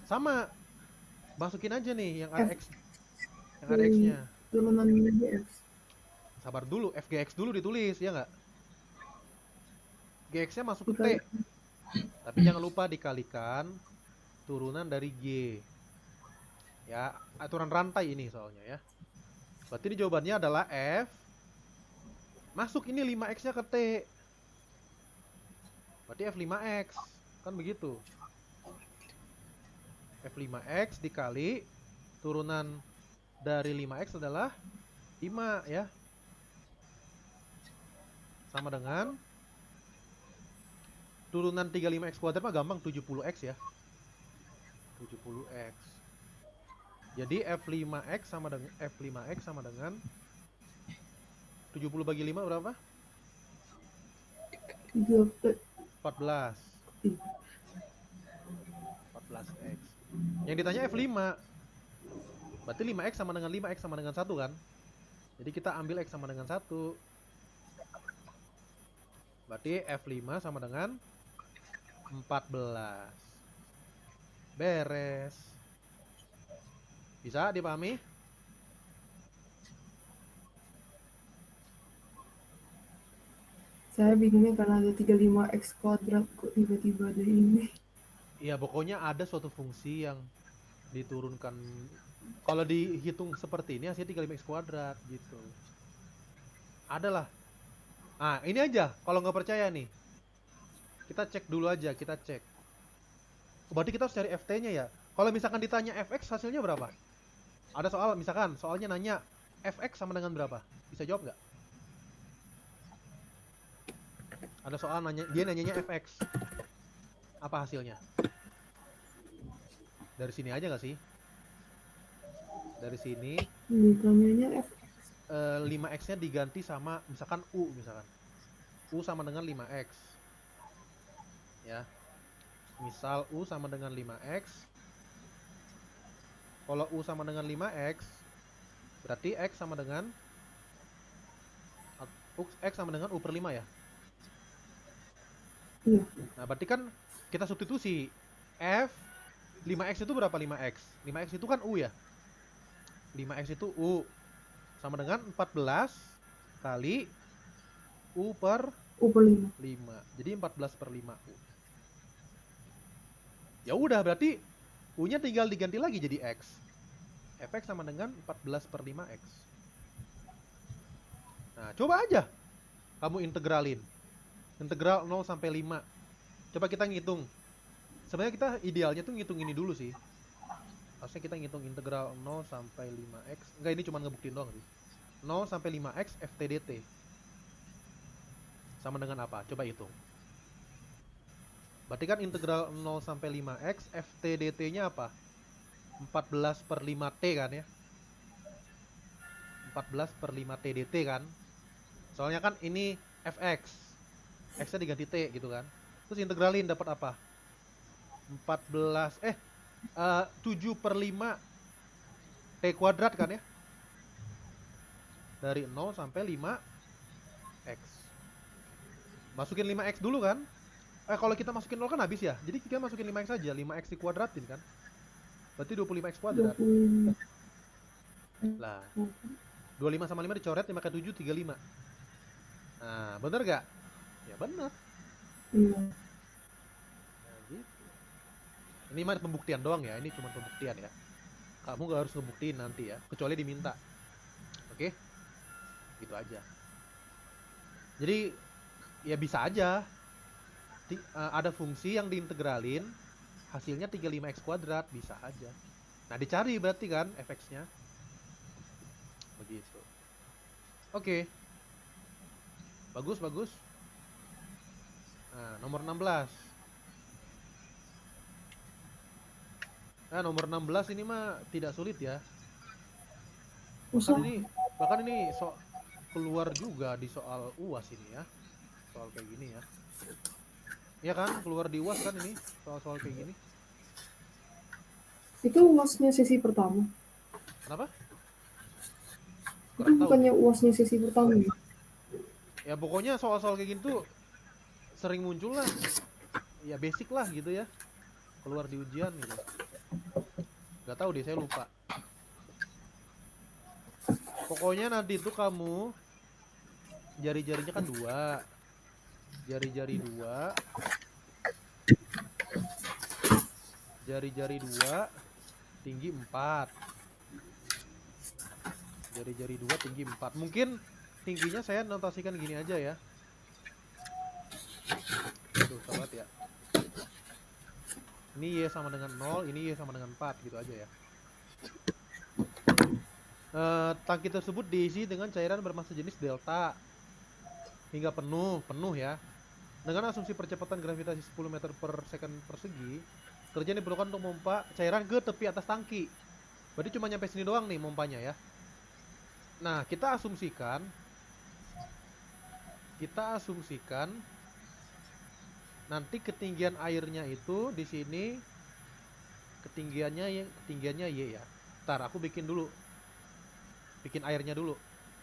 [SPEAKER 1] Sama. Masukin aja nih yang ada X. Yang ada X-nya.
[SPEAKER 2] Turunan Gx.
[SPEAKER 1] Sabar dulu, Fgx dulu ditulis, ya nggak? Gx-nya masuk ke T. Tapi jangan lupa dikalikan turunan dari G. Ya, aturan rantai ini soalnya ya. Berarti ini jawabannya adalah F. Masuk ini 5X-nya ke T. Berarti F5X. Kan begitu. F5X dikali turunan dari 5X adalah 5 ya. Sama dengan turunan 35X kuadrat mah gampang, 70X ya. 70X. Jadi F5X sama dengan 70 bagi 5 berapa? 14. 14X. Yang ditanya F5. Berarti 5X sama dengan 5X sama dengan 1 kan? Jadi kita ambil X sama dengan 1. Berarti F5 sama dengan 14. Beres. Bisa dipahami?
[SPEAKER 2] Saya bingungnya karena ada 35X kuadrat kok tiba-tiba ada ini.
[SPEAKER 1] Iya, pokoknya ada suatu fungsi yang diturunkan. Kalau dihitung seperti ini hasilnya 35X kuadrat gitu. Adalah. Nah, ini aja. Kalau nggak percaya nih. Kita cek dulu aja, kita cek. Berarti kita harus cari FT-nya ya. Kalau misalkan ditanya Fx hasilnya berapa? Ada soal, misalkan soalnya nanya Fx sama dengan berapa? Bisa jawab nggak? Ada soal dia nanyanya fx. Apa hasilnya? Dari sini aja nggak sih? Dari sini
[SPEAKER 2] Ditanyanya F.
[SPEAKER 1] 5x-nya diganti sama misalkan U misalkan. U sama dengan 5x. Ya. Misal U sama dengan 5x. Kalau U sama dengan 5x, berarti X sama dengan X sama dengan U per 5 ya?
[SPEAKER 2] Iya.
[SPEAKER 1] Nah, berarti kan kita substitusi. F 5x itu berapa 5x? 5x itu kan U ya? 5x itu U sama dengan 14 kali U per
[SPEAKER 2] U per 5.
[SPEAKER 1] 5. Jadi 14 per 5 U. Ya udah, berarti U-nya tinggal diganti lagi jadi X. Fx sama dengan 14 per 5x. Nah, coba aja kamu integralin. Integral 0 sampai 5. Coba kita ngitung. Sebenarnya kita idealnya tuh ngitung ini dulu sih. Harusnya kita ngitung integral 0 sampai 5x. Enggak, ini cuma ngebuktiin doang sih. 0 sampai 5x ftdt. Sama dengan apa? Coba hitung. Berarti kan integral 0 sampai 5x ftdt-nya apa? 14 per 5t kan ya? 14 per 5t dt kan? Soalnya kan ini fx. X-nya diganti t gitu kan. Terus integralin dapat apa? 7 per 5 t kuadrat kan ya? Dari 0 sampai 5x. Masukin 5x dulu kan? Kalau kita masukin 0 kan habis ya. Jadi kita masukin 5x aja, 5x dikuadratin kan? Berarti 25x kuadrat.
[SPEAKER 2] 25.
[SPEAKER 1] Lah, 25 sama 5 dicoret, 5 kali 7 35. Nah, bener gak? Ya bener.
[SPEAKER 2] Iya.
[SPEAKER 1] Nah, gitu. Ini mah pembuktian doang ya, ini cuma pembuktian ya. Kamu gak harus ngebuktiin nanti ya, kecuali diminta. Oke? Gitu aja. Jadi ya bisa aja ada fungsi yang diintegralin hasilnya 35x kuadrat, bisa aja. Nah, dicari berarti kan fx-nya. Begitu. Oke. Bagus, bagus. Nah, nomor 16. Nah, nomor 16 ini mah tidak sulit ya. Bahkan ini keluar juga di soal UAS ini ya. Soal kayak gini ya. Iya kan, keluar di UAS kan ini, soal-soal kayak gini.
[SPEAKER 2] Itu UAS-nya sesi pertama.
[SPEAKER 1] Kenapa?
[SPEAKER 2] Itu bukannya UAS-nya sesi pertama ya?
[SPEAKER 1] Ya pokoknya soal-soal kayak gini tuh sering muncul lah. Ya basic lah gitu ya. Keluar di ujian gitu. Gak tahu deh, saya lupa. Pokoknya nanti tuh kamu jari-jarinya kan 2. Jari-jari 2. Jari-jari 2, tinggi 4. Jari-jari 2, tinggi 4. Mungkin tingginya saya notasikan gini aja ya. Aduh, sahabat ya. Ini Y sama dengan 0, ini Y sama dengan 4 gitu aja ya. Tangki tersebut diisi dengan cairan bermassa jenis delta hingga penuh ya. Dengan asumsi percepatan gravitasi 10 meter per second persegi, kerja yang diperlukan untuk memompa cairan ke tepi atas tangki. Berarti cuma nyampe sini doang nih mompanya ya. Nah, kita asumsikan nanti ketinggian airnya itu di sini ketinggiannya Y ya. Ntar aku bikin airnya dulu.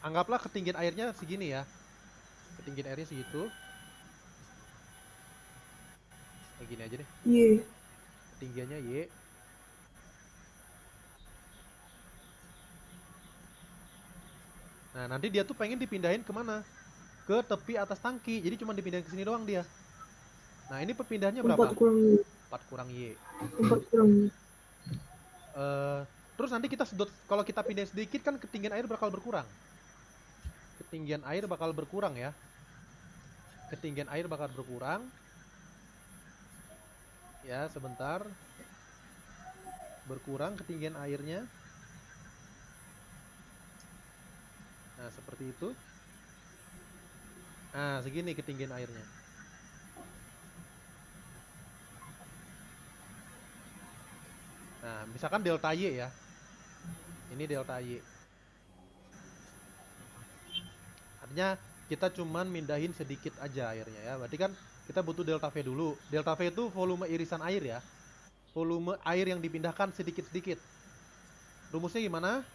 [SPEAKER 1] Anggaplah ketinggian airnya segini ya. Ketinggian airnya segitu. Kayak gini aja deh.
[SPEAKER 2] Y.
[SPEAKER 1] Ketinggiannya Y. Nah, nanti dia tuh pengen dipindahin kemana? Ke tepi atas tangki. Jadi cuma dipindahin ke sini doang dia. Nah, ini perpindahannya berapa?
[SPEAKER 2] 4 kurang Y.
[SPEAKER 1] 4 kurang Y.
[SPEAKER 2] 4 kurang Y.
[SPEAKER 1] Terus nanti kita sedot, kalau kita pindahin sedikit kan ketinggian air bakal berkurang. Ketinggian air bakal berkurang ya. Ketinggian air bakal berkurang. Ya, sebentar. Berkurang ketinggian airnya. Nah, seperti itu. Nah, segini ketinggian airnya. Nah, misalkan delta Y ya. Ini delta Y. Artinya kita cuman mindahin sedikit aja airnya ya. Berarti kan kita butuh delta V dulu. Delta V itu volume irisan air ya. Volume air yang dipindahkan sedikit-sedikit. Rumusnya gimana?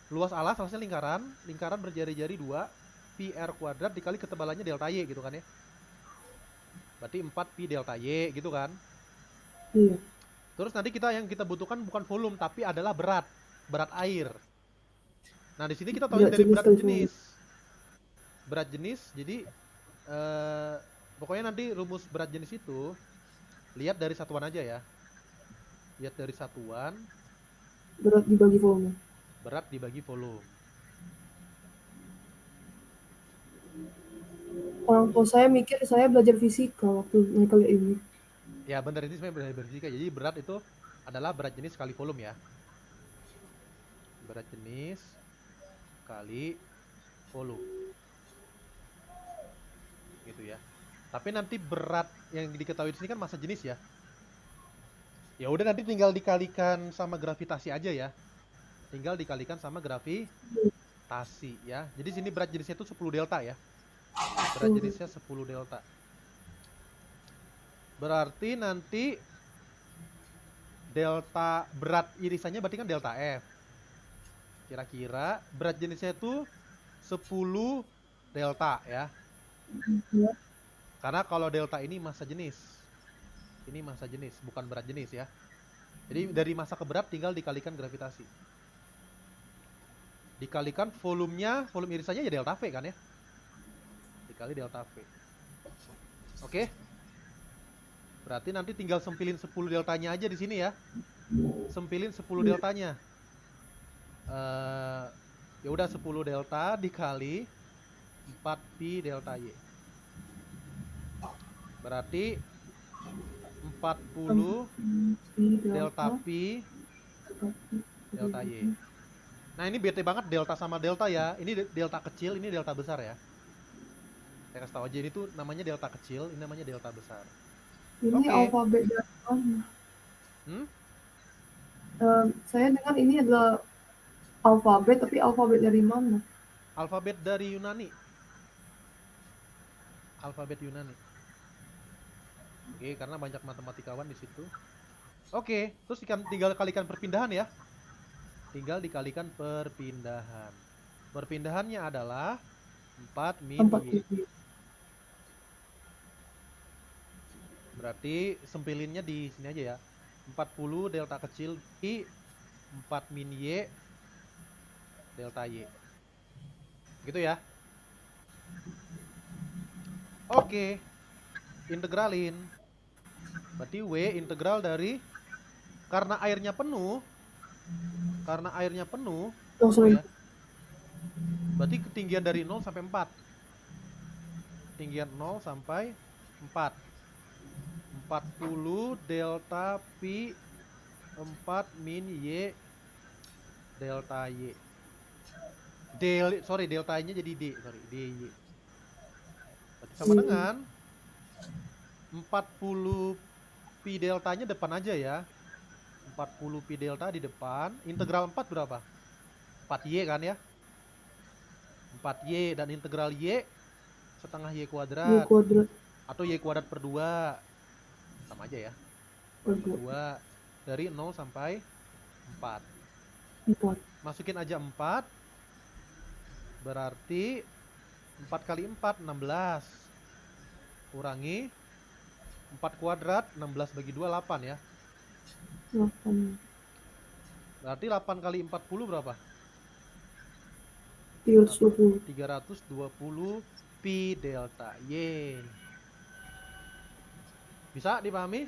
[SPEAKER 1] Luas alas, alasnya lingkaran. Lingkaran berjari-jari 2. Pi R kuadrat dikali ketebalannya delta Y gitu kan ya. Berarti 4 pi delta Y gitu kan.
[SPEAKER 2] Iya.
[SPEAKER 1] Terus nanti yang kita butuhkan bukan volume tapi adalah berat air. Nah, di sini kita tahu
[SPEAKER 2] Berat
[SPEAKER 1] dari
[SPEAKER 2] jenis
[SPEAKER 1] berat
[SPEAKER 2] kali
[SPEAKER 1] jenis. Berat jenis, jadi pokoknya nanti rumus berat jenis itu lihat dari satuan aja ya. Lihat dari satuan,
[SPEAKER 2] berat dibagi volume.
[SPEAKER 1] berat dibagi volume.
[SPEAKER 2] Orang tua saya mikir saya belajar fisika waktu mereka lihat ini.
[SPEAKER 1] Ya benar, ini sebenarnya berat fisika. Jadi berat itu adalah berat jenis kali volume ya. Berat jenis kali volume. Gitu ya. Tapi nanti berat yang diketahui di sini kan massa jenis ya. Ya udah nanti tinggal dikalikan sama gravitasi aja ya. Tinggal dikalikan sama gravitasi ya. Jadi sini berat jenisnya itu 10 delta ya. Berat jenisnya 10 delta. Berarti nanti delta berat irisannya berarti kan delta F. Kira-kira berat jenisnya itu 10 delta ya. Karena kalau delta ini massa jenis. Ini massa jenis, bukan berat jenis ya. Jadi dari massa ke berat tinggal dikalikan gravitasi. Dikalikan volumenya, volume irisannya ya delta V kan ya. Dikali delta V. Oke. Berarti nanti tinggal sempilin 10 deltanya aja di sini ya. Sempilin 10 deltanya. Ya udah 10 delta dikali 4 pi delta Y. Berarti 40 delta pi delta Y. Nah, ini bete banget delta sama delta ya. Ini delta kecil, ini delta besar ya. Saya kasih tahu aja, ini tuh namanya delta kecil, ini namanya delta besar.
[SPEAKER 2] Ini alfabet dari mana? Saya dengar ini adalah alfabet, tapi alfabet dari mana?
[SPEAKER 1] Alfabet dari Yunani. Alfabet Yunani. Oke, karena banyak matematikawan di situ. Oke, terus tinggal kalikan perpindahan ya. Tinggal dikalikan perpindahan. Perpindahannya adalah 4 min Y. Berarti sempilinnya di sini aja ya. 40 delta kecil I 4 min Y delta Y. Gitu ya. Oke. Integralin. Berarti W integral dari karena airnya penuh. Ya. Berarti ketinggian dari 0 sampai 4. Ketinggian 0 sampai 4. 40 delta pi 4 min Y delta Y. Delta-nya jadi D, DY. Berarti sama dengan 40 pi deltanya depan aja ya. 40 pi delta di depan. Integral 4 berapa? 4Y kan ya? 4Y dan integral Y setengah Y kuadrat. Atau Y kuadrat per 2. Sama aja ya. Per 2 dari 0 sampai 4. Masukin aja 4. Berarti 4 kali 4 16. Kurangi 4 kuadrat 16 bagi 2 8 ya.
[SPEAKER 2] 8.
[SPEAKER 1] Berarti 8 kali 40 berapa?
[SPEAKER 2] 320.
[SPEAKER 1] 320 pi delta Y. Bisa dipahami?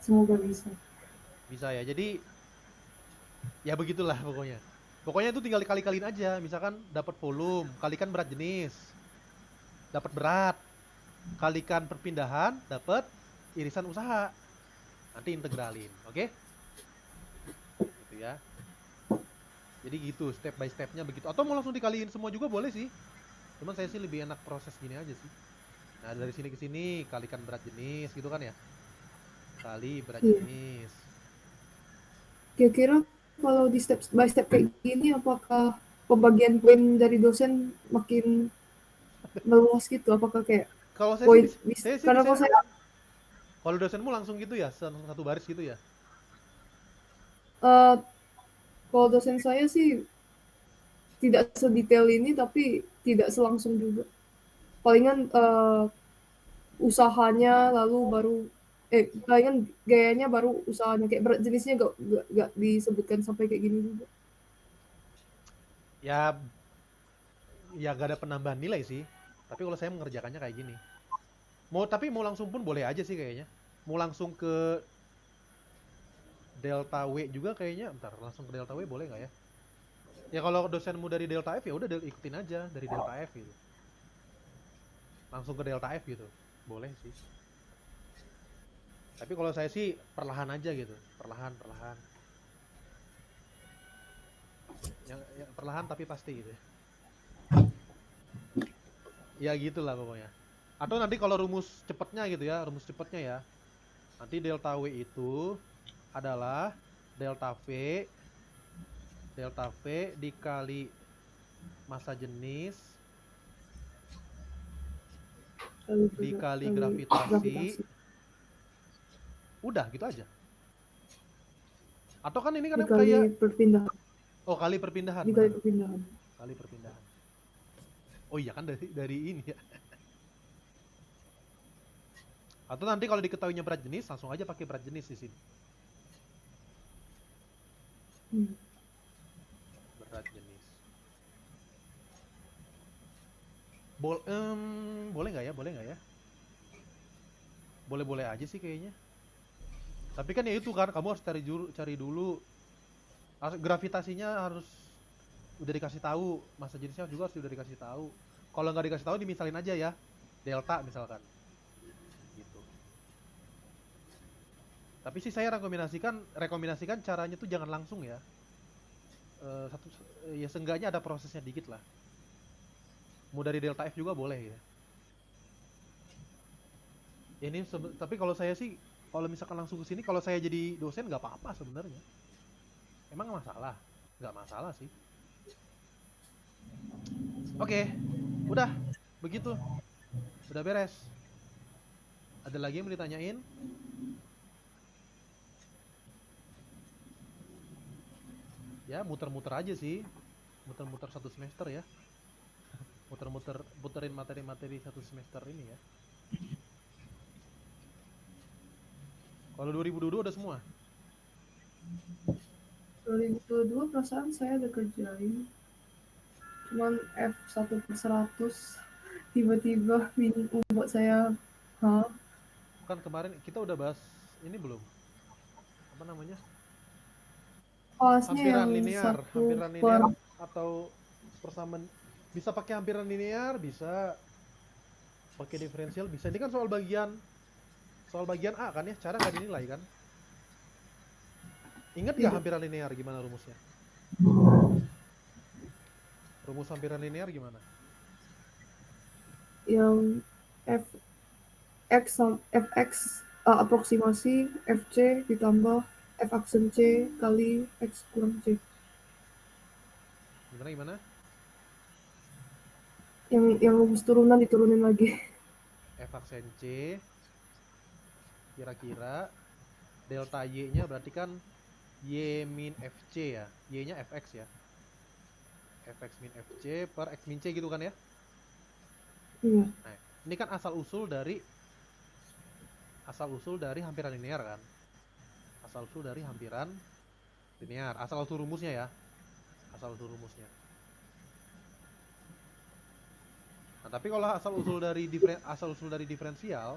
[SPEAKER 2] Semoga bisa.
[SPEAKER 1] Bisa ya. Jadi ya begitulah pokoknya. Pokoknya itu tinggal dikali-kaliin aja. Misalkan dapat volume, kalikan berat jenis. Dapat berat, kalikan perpindahan, dapat irisan usaha. Nanti integralin, oke? Gitu ya. Jadi gitu, step by stepnya begitu. Atau mau langsung dikaliin semua juga boleh sih. Cuman saya sih lebih enak proses gini aja sih. Nah, dari sini ke sini kalikan berat jenis gitu kan ya. kali berat
[SPEAKER 2] Iya.
[SPEAKER 1] jenis.
[SPEAKER 2] Kira-kira kalau di step by step kayak gini, apakah pembagian poin dari dosen makin meluas gitu? Apakah kayak
[SPEAKER 1] Kalau
[SPEAKER 2] poin
[SPEAKER 1] saya sih
[SPEAKER 2] karena
[SPEAKER 1] bisa.
[SPEAKER 2] kalau saya
[SPEAKER 1] Kalau dosenmu langsung gitu ya, satu baris gitu ya.
[SPEAKER 2] eh, kalau dosen saya sih tidak sedetail ini, tapi tidak selangsung juga. Palingan usahanya lalu baru palingan gayanya baru usahanya kayak berat jenisnya gak disebutkan sampai kayak gini juga.
[SPEAKER 1] Ya, ya gak ada penambahan nilai sih. Tapi kalau saya mengerjakannya kayak gini. Mau langsung pun boleh aja sih kayaknya. Mau langsung ke Delta W juga kayaknya. Bentar, langsung ke Delta W boleh nggak ya? Ya kalau dosenmu dari Delta F ya udah ikutin aja dari Delta F gitu. Langsung ke Delta F gitu. Boleh sih. Tapi kalau saya sih perlahan aja gitu. Perlahan, perlahan. Yang perlahan tapi pasti gitu ya. Ya gitulah pokoknya. Atau nanti kalau rumus cepetnya gitu ya, rumus cepetnya ya. Nanti delta W itu adalah delta V dikali massa jenis dikali
[SPEAKER 2] Kali
[SPEAKER 1] gravitasi.
[SPEAKER 2] gravitasi
[SPEAKER 1] Udah gitu aja. Atau kan ini kan
[SPEAKER 2] dikali
[SPEAKER 1] kayak
[SPEAKER 2] perpindahan
[SPEAKER 1] kali perpindahan
[SPEAKER 2] dikali
[SPEAKER 1] bener.
[SPEAKER 2] perpindahan.
[SPEAKER 1] Kali perpindahan. Oh iya kan dari ini ya. Atau nanti kalau diketahuinya berat jenis langsung aja pakai berat jenis di sini.
[SPEAKER 2] Hmm.
[SPEAKER 1] Berat jenis. Boleh nggak ya? Boleh nggak ya? Boleh-boleh aja sih kayaknya. Tapi kan ya itu kan kamu harus cari dulu gravitasinya harus udah dikasih tahu, massa jenisnya juga harus udah dikasih tahu. Kalau nggak dikasih tahu dimisalin aja ya. Delta misalkan. Gitu. Tapi sih saya rekomendasikan caranya tuh jangan langsung ya. Satu ya seenggaknya ada prosesnya dikit lah. Mau dari delta F juga boleh ya. Ya ini tapi kalau saya sih kalau misalkan langsung ke sini kalau saya jadi dosen nggak apa-apa sebenarnya. Emang masalah? Nggak masalah sih. Oke, udah begitu, udah beres. Ada lagi yang mau ditanyain? Ya muter-muter aja sih, muter-muter satu semester ya, puterin materi-materi satu semester ini ya. Kalau 2022 udah semua?
[SPEAKER 2] 2022 perasaan saya ada kerjain cuman F1/100 tiba-tiba membuat saya
[SPEAKER 1] Kan kemarin kita udah bahas ini belum? Apa namanya?
[SPEAKER 2] kelasnya
[SPEAKER 1] Hampiran
[SPEAKER 2] yang
[SPEAKER 1] linear,
[SPEAKER 2] satu
[SPEAKER 1] hampiran
[SPEAKER 2] per
[SPEAKER 1] linear atau persamaan bisa pakai hampiran linear, bisa pakai diferensial, bisa. Ini kan soal bagian A kan ya, cara nggak dinilai kan? Ingat nggak
[SPEAKER 2] tidak
[SPEAKER 1] hampiran linear gimana rumusnya? Rumus hampiran linear gimana?
[SPEAKER 2] yang fx aproksimasi fc ditambah f aksen c kali x kurang c
[SPEAKER 1] Gimana?
[SPEAKER 2] yang rumus turunan diturunin lagi.
[SPEAKER 1] F aksen C kira-kira delta Y-nya berarti kan Y min FC ya. Y-nya Fx ya. Fx min Fc per X min C gitu kan ya.
[SPEAKER 2] Iya.
[SPEAKER 1] Nah, ini kan asal usul dari hampiran linear kan. Asal usul dari hampiran linear. Asal usul rumusnya ya. Asal usul rumusnya. Nah, tapi kalau asal usul dari diferensial,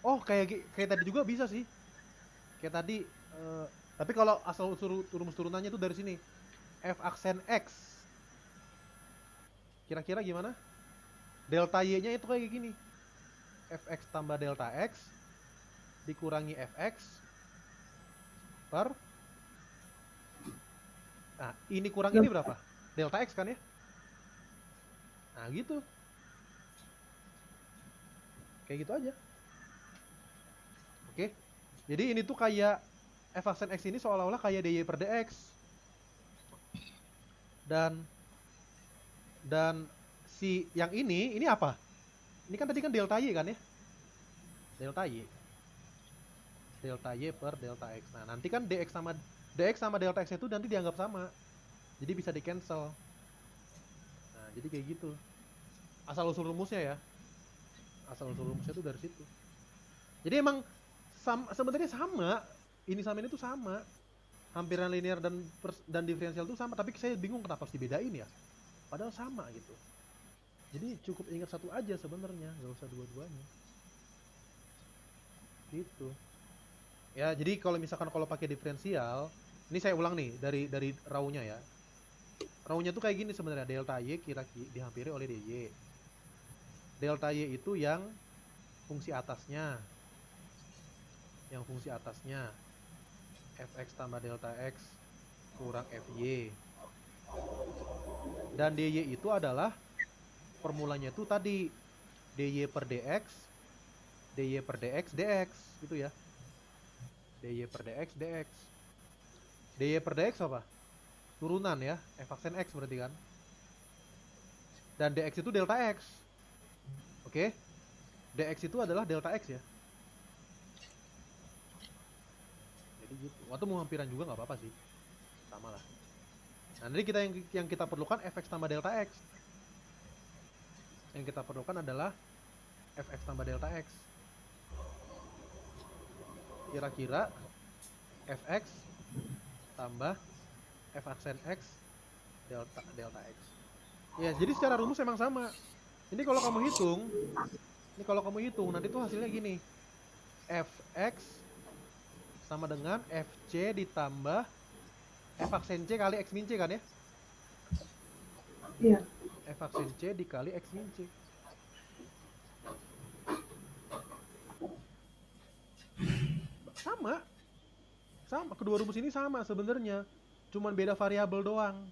[SPEAKER 1] oh kayak tadi juga bisa sih. Kayak tadi tapi kalau asal usul rumus turunannya itu dari sini. F aksen X. Kira-kira gimana? Delta Y-nya itu kayak gini. Fx tambah delta X dikurangi Fx per nah ini kurang ini berapa? Delta X kan ya? Nah gitu. Kayak gitu aja. Oke. Jadi ini tuh kayak f aksen x ini seolah-olah kayak dy per dx. Dan si yang ini apa? Ini kan tadi kan delta y kan ya? Delta y. Delta y per delta x. Nah, nanti kan dx sama delta x itu nanti dianggap sama. Jadi bisa di cancel. Nah, jadi kayak gitu. Asal usul rumusnya ya. Asal usul rumusnya tuh dari situ. Jadi emang sebenarnya sama. Ini sama ini tuh sama. Hampiran linear dan diferensial tuh sama, tapi saya bingung kenapa harus dibedain ya. Padahal sama gitu. Jadi cukup ingat satu aja sebenarnya, nggak usah dua-duanya. Gitu. Ya, jadi kalau misalkan kalau pakai diferensial, ini saya ulang nih dari raw-nya ya. Raw-nya tuh kayak gini sebenarnya, delta y kira-kira dihampiri oleh dy. Delta y itu yang fungsi atasnya. Yang fungsi atasnya fx tambah delta x kurang fy. Dan dy itu adalah formulanya itu tadi dy per dx dx gitu ya. dy per dx dy per dx apa? Turunan ya, f aksen x berarti kan. Dan dx itu delta x. Oke. Dx itu adalah delta x ya. Jadi gitu. Waktu mau hampiran juga nggak apa-apa sih. Sama lah. Nah, jadi kita yang kita perlukan fx tambah delta x. Yang kita perlukan adalah fx tambah delta x. Kira-kira fx tambah f aksen x delta x. Ya, jadi secara rumus emang sama. Ini kalau kamu hitung, nanti tuh hasilnya gini. Fx sama dengan fc ditambah f aksen c kali x min c kan ya?
[SPEAKER 2] Iya.
[SPEAKER 1] F aksen c dikali x min c. Sama, kedua rumus ini sama sebenarnya. Cuman beda variabel doang.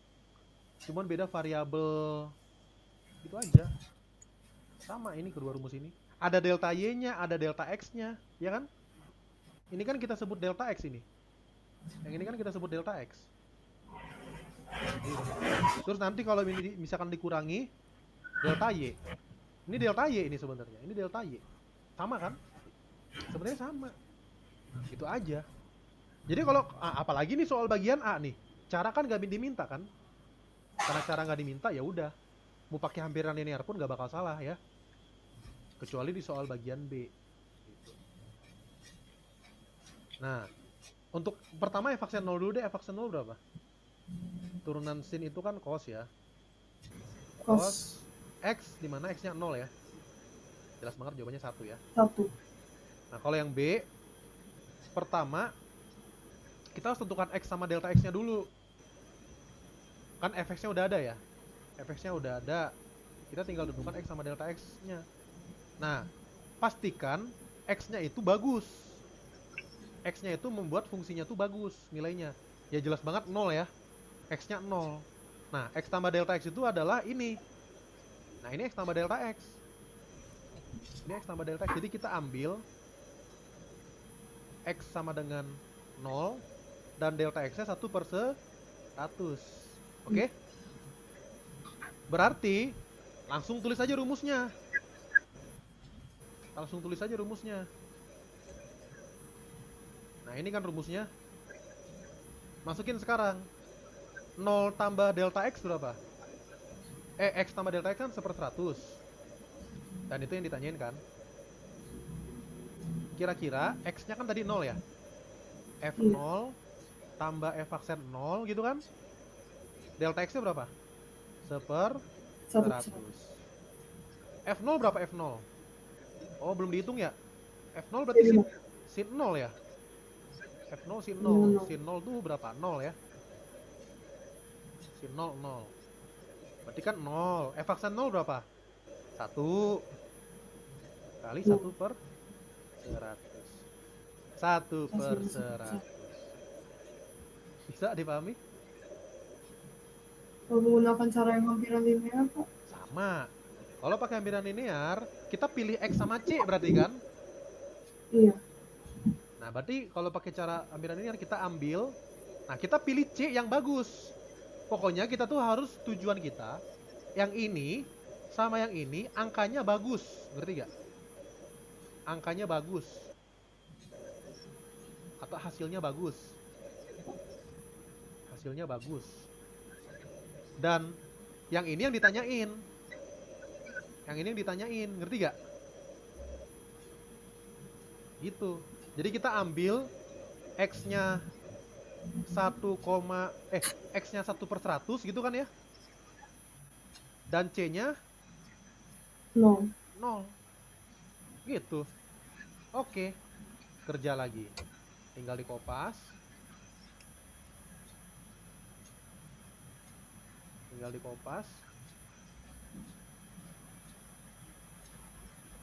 [SPEAKER 1] Gitu aja. Sama ini kedua rumus ini. Ada delta y-nya, ada delta x-nya, ya kan? Ini kan kita sebut delta x ini. Yang ini kan kita sebut delta x. Terus nanti kalau ini misalkan dikurangi delta y. Ini delta y ini sebenarnya. Ini delta y. Sama kan? Sebenarnya sama. Itu aja. Jadi kalau apalagi nih soal bagian A nih. Cara kan gak diminta kan? Karena cara nggak diminta ya udah. Mau pakai hampiran linear pun nggak bakal salah ya. Kecuali di soal bagian B. Gitu. Nah, untuk pertama f aksen 0 dulu deh. F aksen 0 berapa? Turunan sin itu kan cos ya. Cos x, dimana x-nya 0 ya. Jelas banget jawabannya 1 ya.
[SPEAKER 2] 1.
[SPEAKER 1] Nah, kalau yang B, pertama kita harus tentukan x sama delta x-nya dulu. Kan fx-nya udah ada ya. Fx-nya udah ada. Kita tinggal tentukan x sama delta x-nya. Nah, pastikan x-nya itu bagus. X-nya itu membuat fungsinya tuh bagus nilainya. Ya jelas banget 0 ya. X-nya 0. Nah, x tambah delta x itu adalah ini. Nah, ini x tambah delta x. Ini x tambah delta x. Jadi kita ambil x sama dengan 0 dan delta x-nya 1 per 100. Oke? Berarti langsung tulis aja rumusnya. Nah, ini kan rumusnya. Masukin sekarang. 0 tambah delta x berapa? X tambah delta x kan 1/100. Dan itu yang ditanyain kan. Kira-kira x-nya kan tadi 0 ya. F0 tambah f aksen 0 gitu kan. Delta x-nya berapa? 1/100. F0 berapa F0? Oh, belum dihitung ya? F0 berarti sin 0 ya? F0 sin 0. Sin 0 tuh berapa? 0 ya? Sin 0, 0. Berarti kan 0. F aksen 0 berapa? 1. Kali 1/100. 1/100. Bisa dipahami?
[SPEAKER 2] Kalau menggunakan cara yang hampiran linear, Pak?
[SPEAKER 1] Sama. Kalau pakai hampiran linear, kita pilih X sama C berarti kan?
[SPEAKER 2] Iya.
[SPEAKER 1] Nah, berarti kalau pakai cara ambilan linear kita ambil, nah kita pilih C yang bagus. Pokoknya kita tuh harus tujuan kita yang ini sama yang ini angkanya bagus, ngerti gak? Angkanya bagus atau hasilnya bagus. Hasilnya bagus. Dan yang ini yang ditanyain. Yang ini yang ditanyain, ngerti gak? Gitu. Jadi kita ambil X-nya 1, X-nya 1/100 gitu kan ya. Dan C-nya
[SPEAKER 2] 0.
[SPEAKER 1] 0. Gitu. Oke. Kerja lagi. Tinggal dikopas.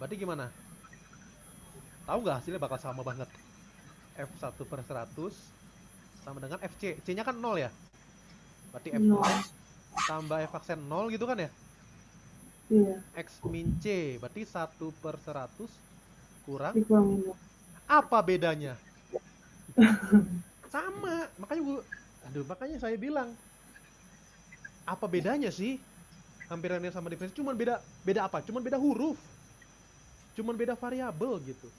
[SPEAKER 1] Berarti gimana? Tahu nggak hasilnya bakal sama banget. F1/100 sama dengan FC. C-nya kan 0 ya. Berarti F0 tambah F aksen 0 gitu kan ya?
[SPEAKER 2] Iya.
[SPEAKER 1] X min C. Berarti 1/100 kurang.
[SPEAKER 2] Dikurangin.
[SPEAKER 1] Apa bedanya? Sama. Makanya saya bilang. Apa bedanya sih? Hampiran linear sama diferensial. Cuman beda apa? Cuman beda huruf. Cuman beda variabel gitu.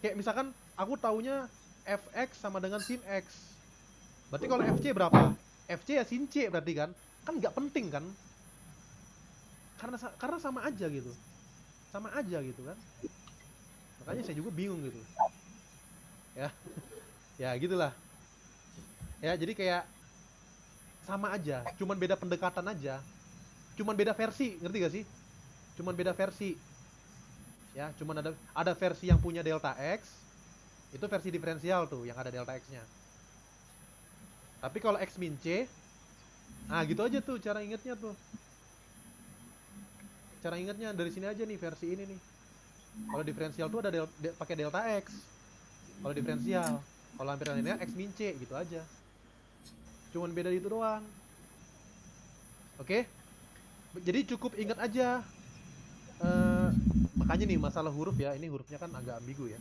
[SPEAKER 1] Kayak misalkan aku taunya fx sama dengan sin x. Berarti kalau fc berapa? Fc ya sin c berarti kan? Kan nggak penting kan? Karena sama aja gitu. Sama aja gitu kan? Makanya saya juga bingung gitu. Ya. Ya gitulah. Ya jadi kayak sama aja, cuman beda pendekatan aja. Cuman beda versi, ngerti gak sih? Cuman beda versi. Ya, cuman ada versi yang punya delta x. Itu versi diferensial tuh yang ada delta x-nya. Tapi kalau x min c, nah gitu aja tuh cara ingetnya tuh. Cara ingetnya dari sini aja nih, versi ini nih. Kalau diferensial tuh ada pakai delta x. Kalau diferensial, kalau hampiran linear x min c gitu aja. Cuman beda itu doang. Oke? Jadi cukup ingat aja. Makanya nih masalah huruf ya, ini hurufnya kan agak ambigu ya.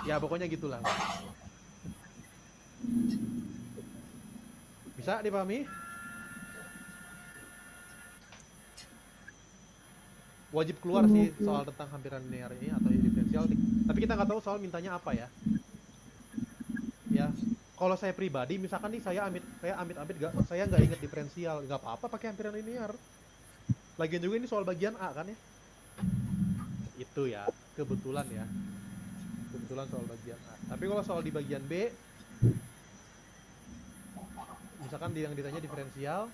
[SPEAKER 1] Ya pokoknya gitulah. Bisa dipahami? Wajib keluar sih soal tentang hampiran linear ini atau diferensial. Tapi kita nggak tahu soal mintanya apa ya. Ya, kalau saya pribadi, misalkan nih saya nggak inget diferensial, nggak apa-apa pakai hampiran linear. Lagian juga ini soal bagian A kan ya. Itu ya, kebetulan soal bagian A. Tapi kalau soal di bagian B, misalkan yang ditanya diferensial,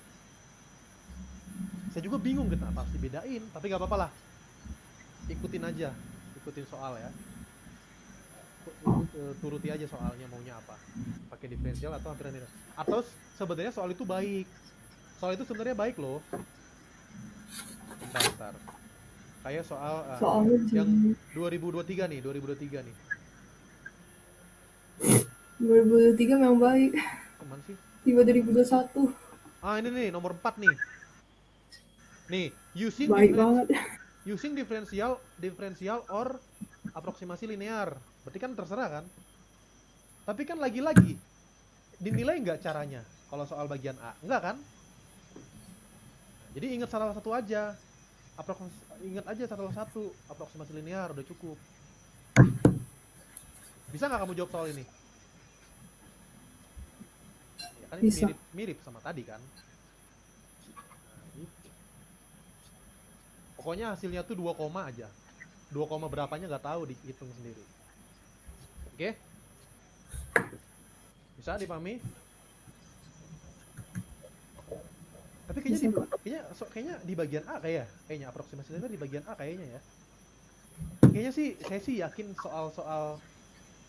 [SPEAKER 1] saya juga bingung kenapa harus dibedain. Tapi nggak apa-apa lah, ikutin soal ya. Turuti aja soalnya maunya apa, pakai diferensial atau hampiran linear. Atau sebenarnya soal itu baik. Soal itu sebenarnya baik loh. Bentar. Kayak soal yang 2023 nih.
[SPEAKER 2] 2023 memang baik.
[SPEAKER 1] Kemana sih?
[SPEAKER 2] Tiba 2021.
[SPEAKER 1] Ini nih nomor 4 nih. Nih, using differential or aproksimasi linear. Berarti kan terserah kan? Tapi kan lagi-lagi dinilai nggak caranya kalau soal bagian A? Enggak kan? Jadi ingat salah satu aja. Ingat aja salah satu, aproksimasi linear udah cukup. Bisa nggak kamu jawab soal ini? Ya kan ini mirip sama tadi kan? Nah, gitu. Pokoknya hasilnya tuh 2 koma aja. 2 koma berapanya nggak tahu, dihitung sendiri. Oke? Bisa dipahami? Tapi kayaknya di bagian A kayaknya aproksimasi linear di bagian A kayaknya ya. Kayaknya sih saya sih yakin soal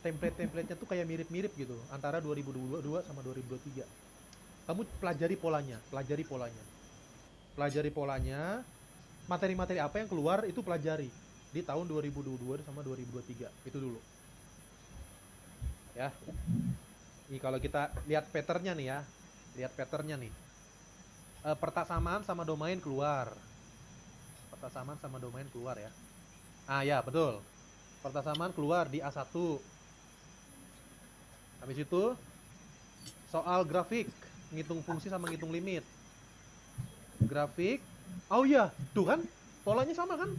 [SPEAKER 1] template-templatenya tuh kayak mirip-mirip gitu antara 2022 sama 2023. Kamu pelajari polanya. Materi-materi apa yang keluar itu pelajari di tahun 2022 sama 2023 itu dulu. Ya. Nih kalau kita lihat patternnya nih ya. Pertasamaan sama domain keluar ya. Ah ya, betul. Persamaan keluar di A1. Habis itu soal grafik, ngitung fungsi sama ngitung limit. Grafik, oh iya, tuh kan polanya sama kan?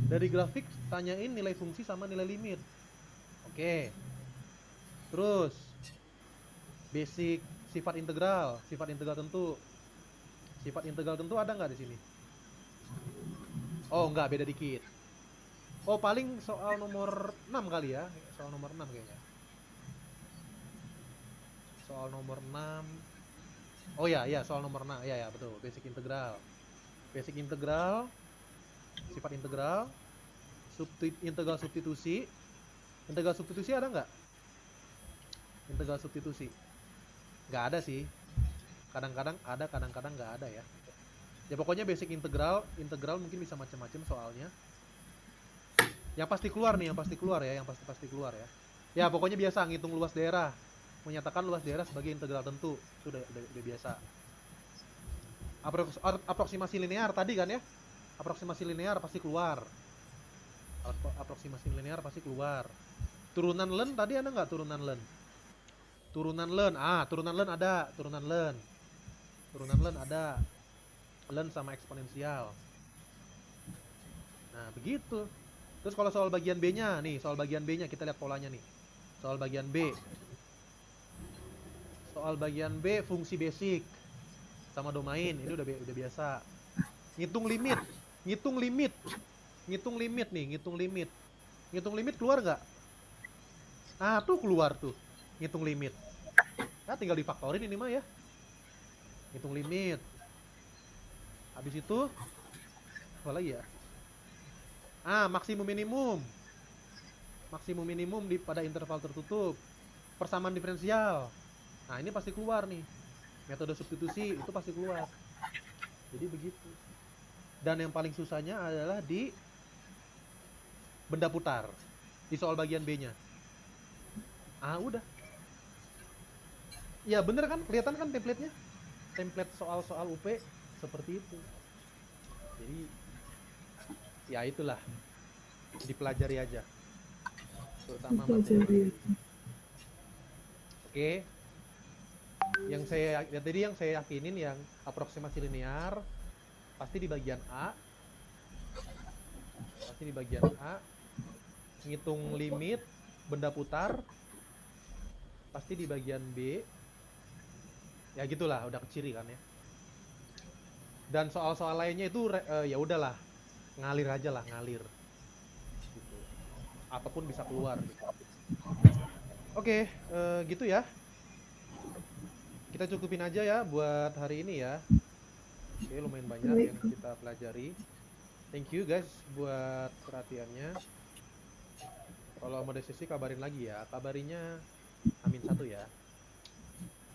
[SPEAKER 1] Dari grafik tanyain nilai fungsi sama nilai limit. Oke. Terus basic sifat integral tentu. Sifat integral tentu ada nggak di sini? Oh, nggak, beda dikit. Oh, paling soal nomor 6 kali ya. Soal nomor 6 kayaknya. Soal nomor 6. Oh ya, ya, soal nomor 6. Ya, ya, betul. Basic integral. Basic integral, sifat integral, integral substitusi. Integral substitusi ada nggak? Integral substitusi. Nggak ada sih. Kadang-kadang ada, kadang-kadang nggak ada ya. Ya pokoknya basic integral mungkin bisa macam-macam soalnya. Yang pasti keluar nih, yang pasti keluar keluar ya. Ya pokoknya biasa ngitung luas daerah, menyatakan luas daerah sebagai integral tentu, itu udah biasa. Aproksimasi linear tadi kan ya, aproksimasi linear pasti keluar. Aproksimasi linear pasti keluar. Turunan len tadi ada nggak turunan len? Turunan len ada, turunan len ada. Len sama eksponensial. Nah, begitu. Terus kalau soal bagian B-nya, nih, soal bagian B-nya kita lihat polanya nih. Soal bagian B. Soal bagian B fungsi basic sama domain, ini udah biasa. Ngitung limit nih, ngitung limit keluar nggak? Ah, tuh keluar tuh, ngitung limit. Nah, tinggal difaktorin ini mah ya. Ngitung limit. Habis itu apa lagi ya? Ah, maksimum minimum pada interval tertutup. Persamaan diferensial. Nah, ini pasti keluar nih. Metode substitusi itu pasti keluar. Jadi begitu. Dan yang paling susahnya adalah di benda putar. Di soal bagian B-nya. Ah, udah. Ya, bener kan? Kelihatan kan template-nya? Template soal-soal UP seperti itu. Jadi ya itulah, dipelajari aja, terutama materi. Oke. Yang saya yakinin yang aproksimasi linear pasti di bagian A. Ngitung limit benda putar pasti di bagian B. Ya gitulah, udah keciri kan ya. Dan soal-soal lainnya itu ya udahlah, ngalir aja lah, ngalir. Gitu. Apapun bisa keluar. Gitu. Oke, gitu ya. Kita cukupin aja ya buat hari ini ya. Oke, lumayan banyak yang kita pelajari. Thank you guys buat perhatiannya. Kalau mau diskusi kabarin lagi ya. Kabarinya Amin 1 ya.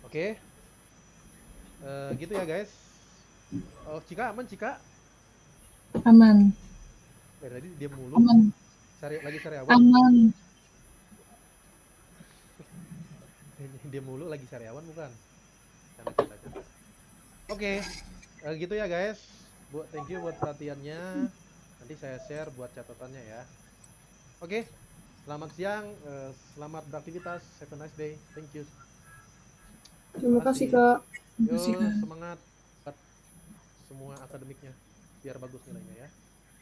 [SPEAKER 1] Oke. Gitu ya guys. Oh, Cika aman, Cika?
[SPEAKER 3] Aman.
[SPEAKER 1] Dari tadi dia mulu.
[SPEAKER 3] Aman.
[SPEAKER 1] Lagi sariawan.
[SPEAKER 3] Aman.
[SPEAKER 1] Dia mulu lagi sariawan bukan? Canda. Oke. Gitu ya guys. Thank you buat perhatiannya. Nanti saya share buat catatannya ya. Oke. Selamat siang, selamat beraktivitas. Have a nice day. Thank you.
[SPEAKER 2] Terima kasih, Kak.
[SPEAKER 1] Yo, semangat semua akademiknya biar bagus nilainya ya.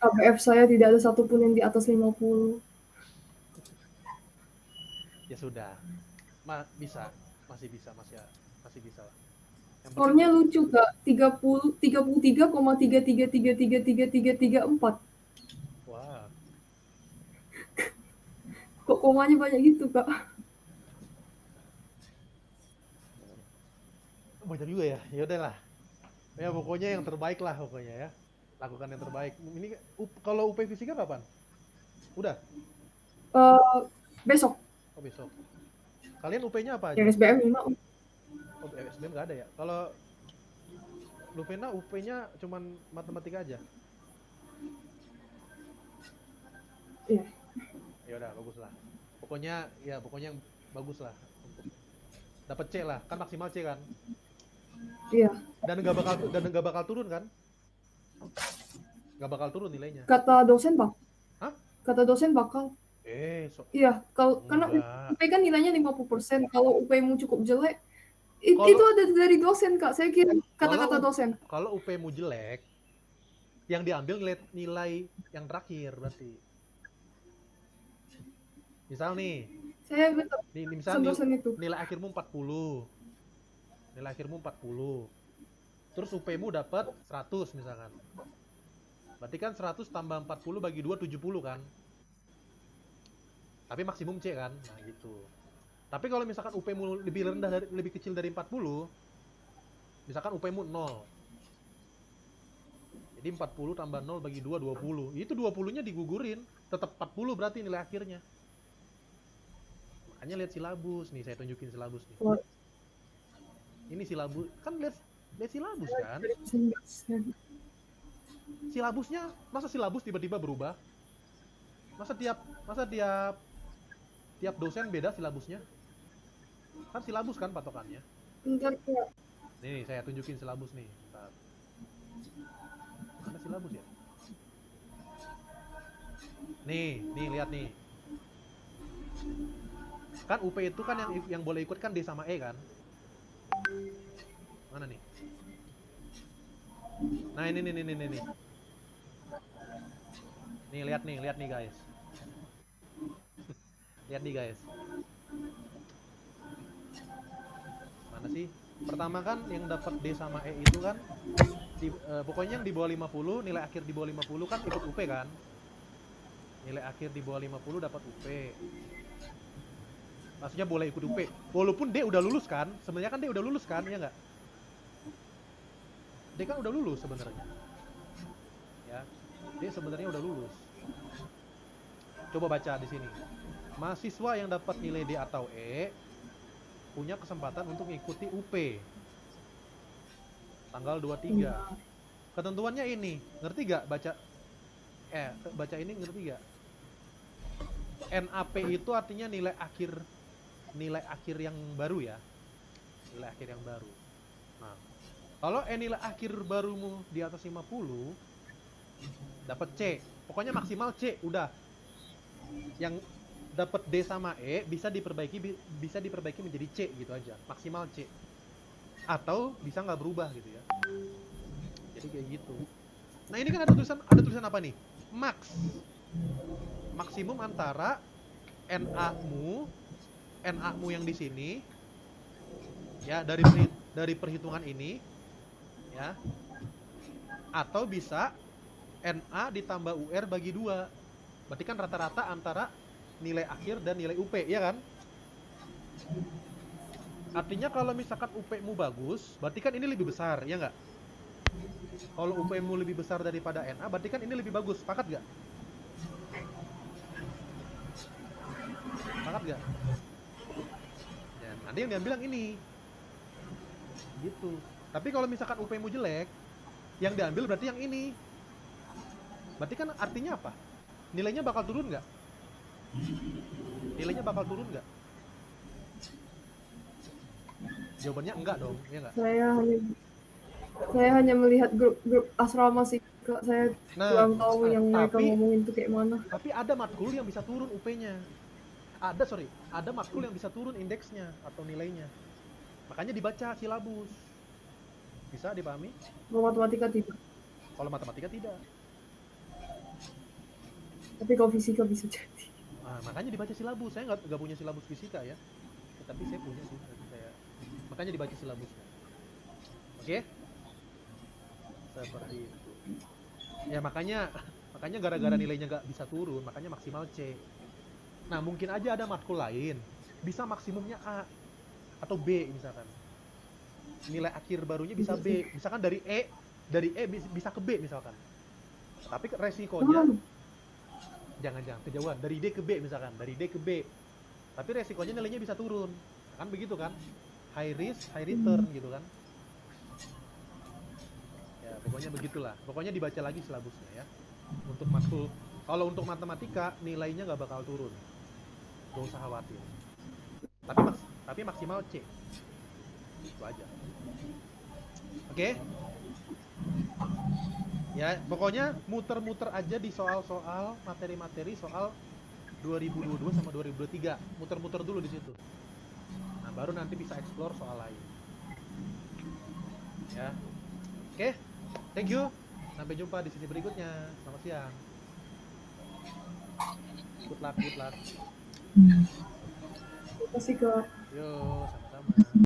[SPEAKER 2] KBF saya tidak ada satupun yang di atas 50.
[SPEAKER 1] Ya sudah. Masih bisa lah.
[SPEAKER 2] Skornya lucu, Kak. 33,33333334.
[SPEAKER 1] Wah.
[SPEAKER 2] Kok komanya banyak gitu, Kak?
[SPEAKER 1] Banyak juga ya. Ya udahlah. Ya pokoknya yang terbaik lah pokoknya ya. Lakukan yang terbaik. Ini kalau UP fisika kapan? Udah?
[SPEAKER 2] Besok.
[SPEAKER 1] Oh, besok. Kalian UP-nya apa aja?
[SPEAKER 2] Yang SBM 5.
[SPEAKER 1] Oh, SBM nggak ada ya? Kalau Luvena UP-nya cuman matematika aja?
[SPEAKER 2] Iya.
[SPEAKER 1] Ya udah, bagus lah. Pokoknya yang bagus lah. Dapat C lah, kan maksimal C kan?
[SPEAKER 2] Iya.
[SPEAKER 1] Dan nggak bakal turun kan? Nggak bakal turun nilainya.
[SPEAKER 2] Kata dosen, Pak.
[SPEAKER 1] Hah?
[SPEAKER 2] Kata dosen bakal. Iya, karena
[SPEAKER 1] enggak.
[SPEAKER 2] UP kan nilainya 50%. Kalau UP-mu cukup jelek, itu
[SPEAKER 1] Kalau
[SPEAKER 2] ada dari dosen, Kak. Saya kira kata-kata dosen.
[SPEAKER 1] kalau UP-mu jelek, yang diambil nilai yang terakhir berarti. Misal nih,
[SPEAKER 2] Saya betul
[SPEAKER 1] misal
[SPEAKER 2] dosen itu.
[SPEAKER 1] nilai akhirmu 40. Nilai akhirmu 40. Terus UP-mu dapat 100 misalkan. Berarti kan 100 tambah 40 bagi 2 70 kan? Tapi maksimum C kan? Nah, gitu. Tapi kalau misalkan UP-mu lebih kecil dari 40, misalkan UP-mu 0. Jadi 40 tambah 0 bagi 2 20. Itu 20-nya digugurin, tetap 40 berarti nilai akhirnya. Makanya lihat silabus nih, saya tunjukin silabus nih.
[SPEAKER 2] Wah,
[SPEAKER 1] Ini silabus, kan lihat silabus kan?
[SPEAKER 2] dari dosen.
[SPEAKER 1] Silabusnya, masa silabus tiba-tiba berubah? Masa tiap dosen beda silabusnya? Kan silabus kan patokannya.
[SPEAKER 2] Bentar, Kak.
[SPEAKER 1] Nih, saya tunjukin silabus nih. Bentar. Mana silabus ya? Nih lihat nih. Kan UP itu kan yang boleh ikut kan D sama E kan? Mana nih? Nah, ini nih. Nih, lihat nih guys. Lihat nih guys. Mana sih? Pertama kan yang dapat D sama E itu kan pokoknya yang di bawah 50, nilai akhir di bawah 50 kan ikut UP kan? Nilai akhir di bawah 50 dapat UP. Maksudnya boleh ikut UP. Walaupun D udah lulus kan? Sebenarnya kan D udah lulus kan? Iya nggak? D kan udah lulus sebenarnya. Ya. D sebenarnya udah lulus. Coba baca di sini. Mahasiswa yang dapat nilai D atau E punya kesempatan untuk mengikuti UP tanggal 23. Ketentuannya ini, ngerti gak baca ini ngerti gak? NAP itu artinya nilai akhir yang baru ya. Nilai akhir yang baru. Nah, kalau nilai akhir barumu di atas 50 dapat C. Pokoknya maksimal C, udah. Yang dapat D sama E bisa diperbaiki menjadi C gitu aja, maksimal C. Atau bisa nggak berubah gitu ya. Jadi kayak gitu. Nah, ini kan ada tulisan apa nih? Max. Maksimum antara NA-mu yang di sini ya, dari perhitungan ini ya, atau bisa NA ditambah UR bagi 2. Berarti kan rata-rata antara nilai akhir dan nilai UP, ya kan? Artinya kalau misalkan UP-mu bagus, berarti kan ini lebih besar, ya nggak? Kalau UP-mu lebih besar daripada NA, berarti kan ini lebih bagus, sepakat nggak? Sepakat nggak? Ya, nanti yang dia bilang ini. Gitu. Tapi kalau misalkan UP-mu jelek, yang diambil berarti yang ini. Berarti kan artinya apa? Nilainya bakal turun nggak? Nilainya bakal turun nggak? Jawabannya enggak dong, ya nggak?
[SPEAKER 2] Saya hanya melihat grup asrama sih, Kak. Saya kurang tahu yang mereka ngomongin itu kayak mana.
[SPEAKER 1] Tapi ada matkul yang bisa turun UP-nya. Ada matkul yang bisa turun indeksnya atau nilainya. Makanya dibaca silabus. Bisa dipahami?
[SPEAKER 2] Kalau matematika tidak.
[SPEAKER 1] Kalau matematika tidak.
[SPEAKER 2] Tapi kalau fisika bisa jadi.
[SPEAKER 1] Nah, makanya dibaca silabus. Saya nggak punya silabus fisika ya. Tapi saya punya sih. Makanya dibaca silabusnya. Oke? Seperti itu. Ya makanya gara-gara nilainya nggak bisa turun, makanya maksimal C. Nah, mungkin aja ada matkul lain bisa maksimumnya A atau B misalkan. Nilai akhir barunya bisa B, misalkan dari E bisa ke B misalkan. Tapi resikonya jangan kejauhan, dari D ke B misalkan, dari D ke B. Tapi resikonya nilainya bisa turun. Kan begitu kan? High risk, high return gitu kan. Ya, pokoknya begitulah. Pokoknya dibaca lagi silabusnya ya. Untuk matkul, kalau untuk matematika nilainya nggak bakal turun. Gak usah khawatir. Tapi maksimal C. Itu aja. Oke? Ya, pokoknya muter-muter aja di soal-soal materi-materi soal 2022 sama 2023. Muter-muter dulu di situ. Nah, baru nanti bisa explore soal lain. Ya. Oke. Thank you. Sampai jumpa di sesi berikutnya. Selamat siang. Good luck, good luck.
[SPEAKER 2] Terima kasih Kak.
[SPEAKER 1] Yo, sama-sama.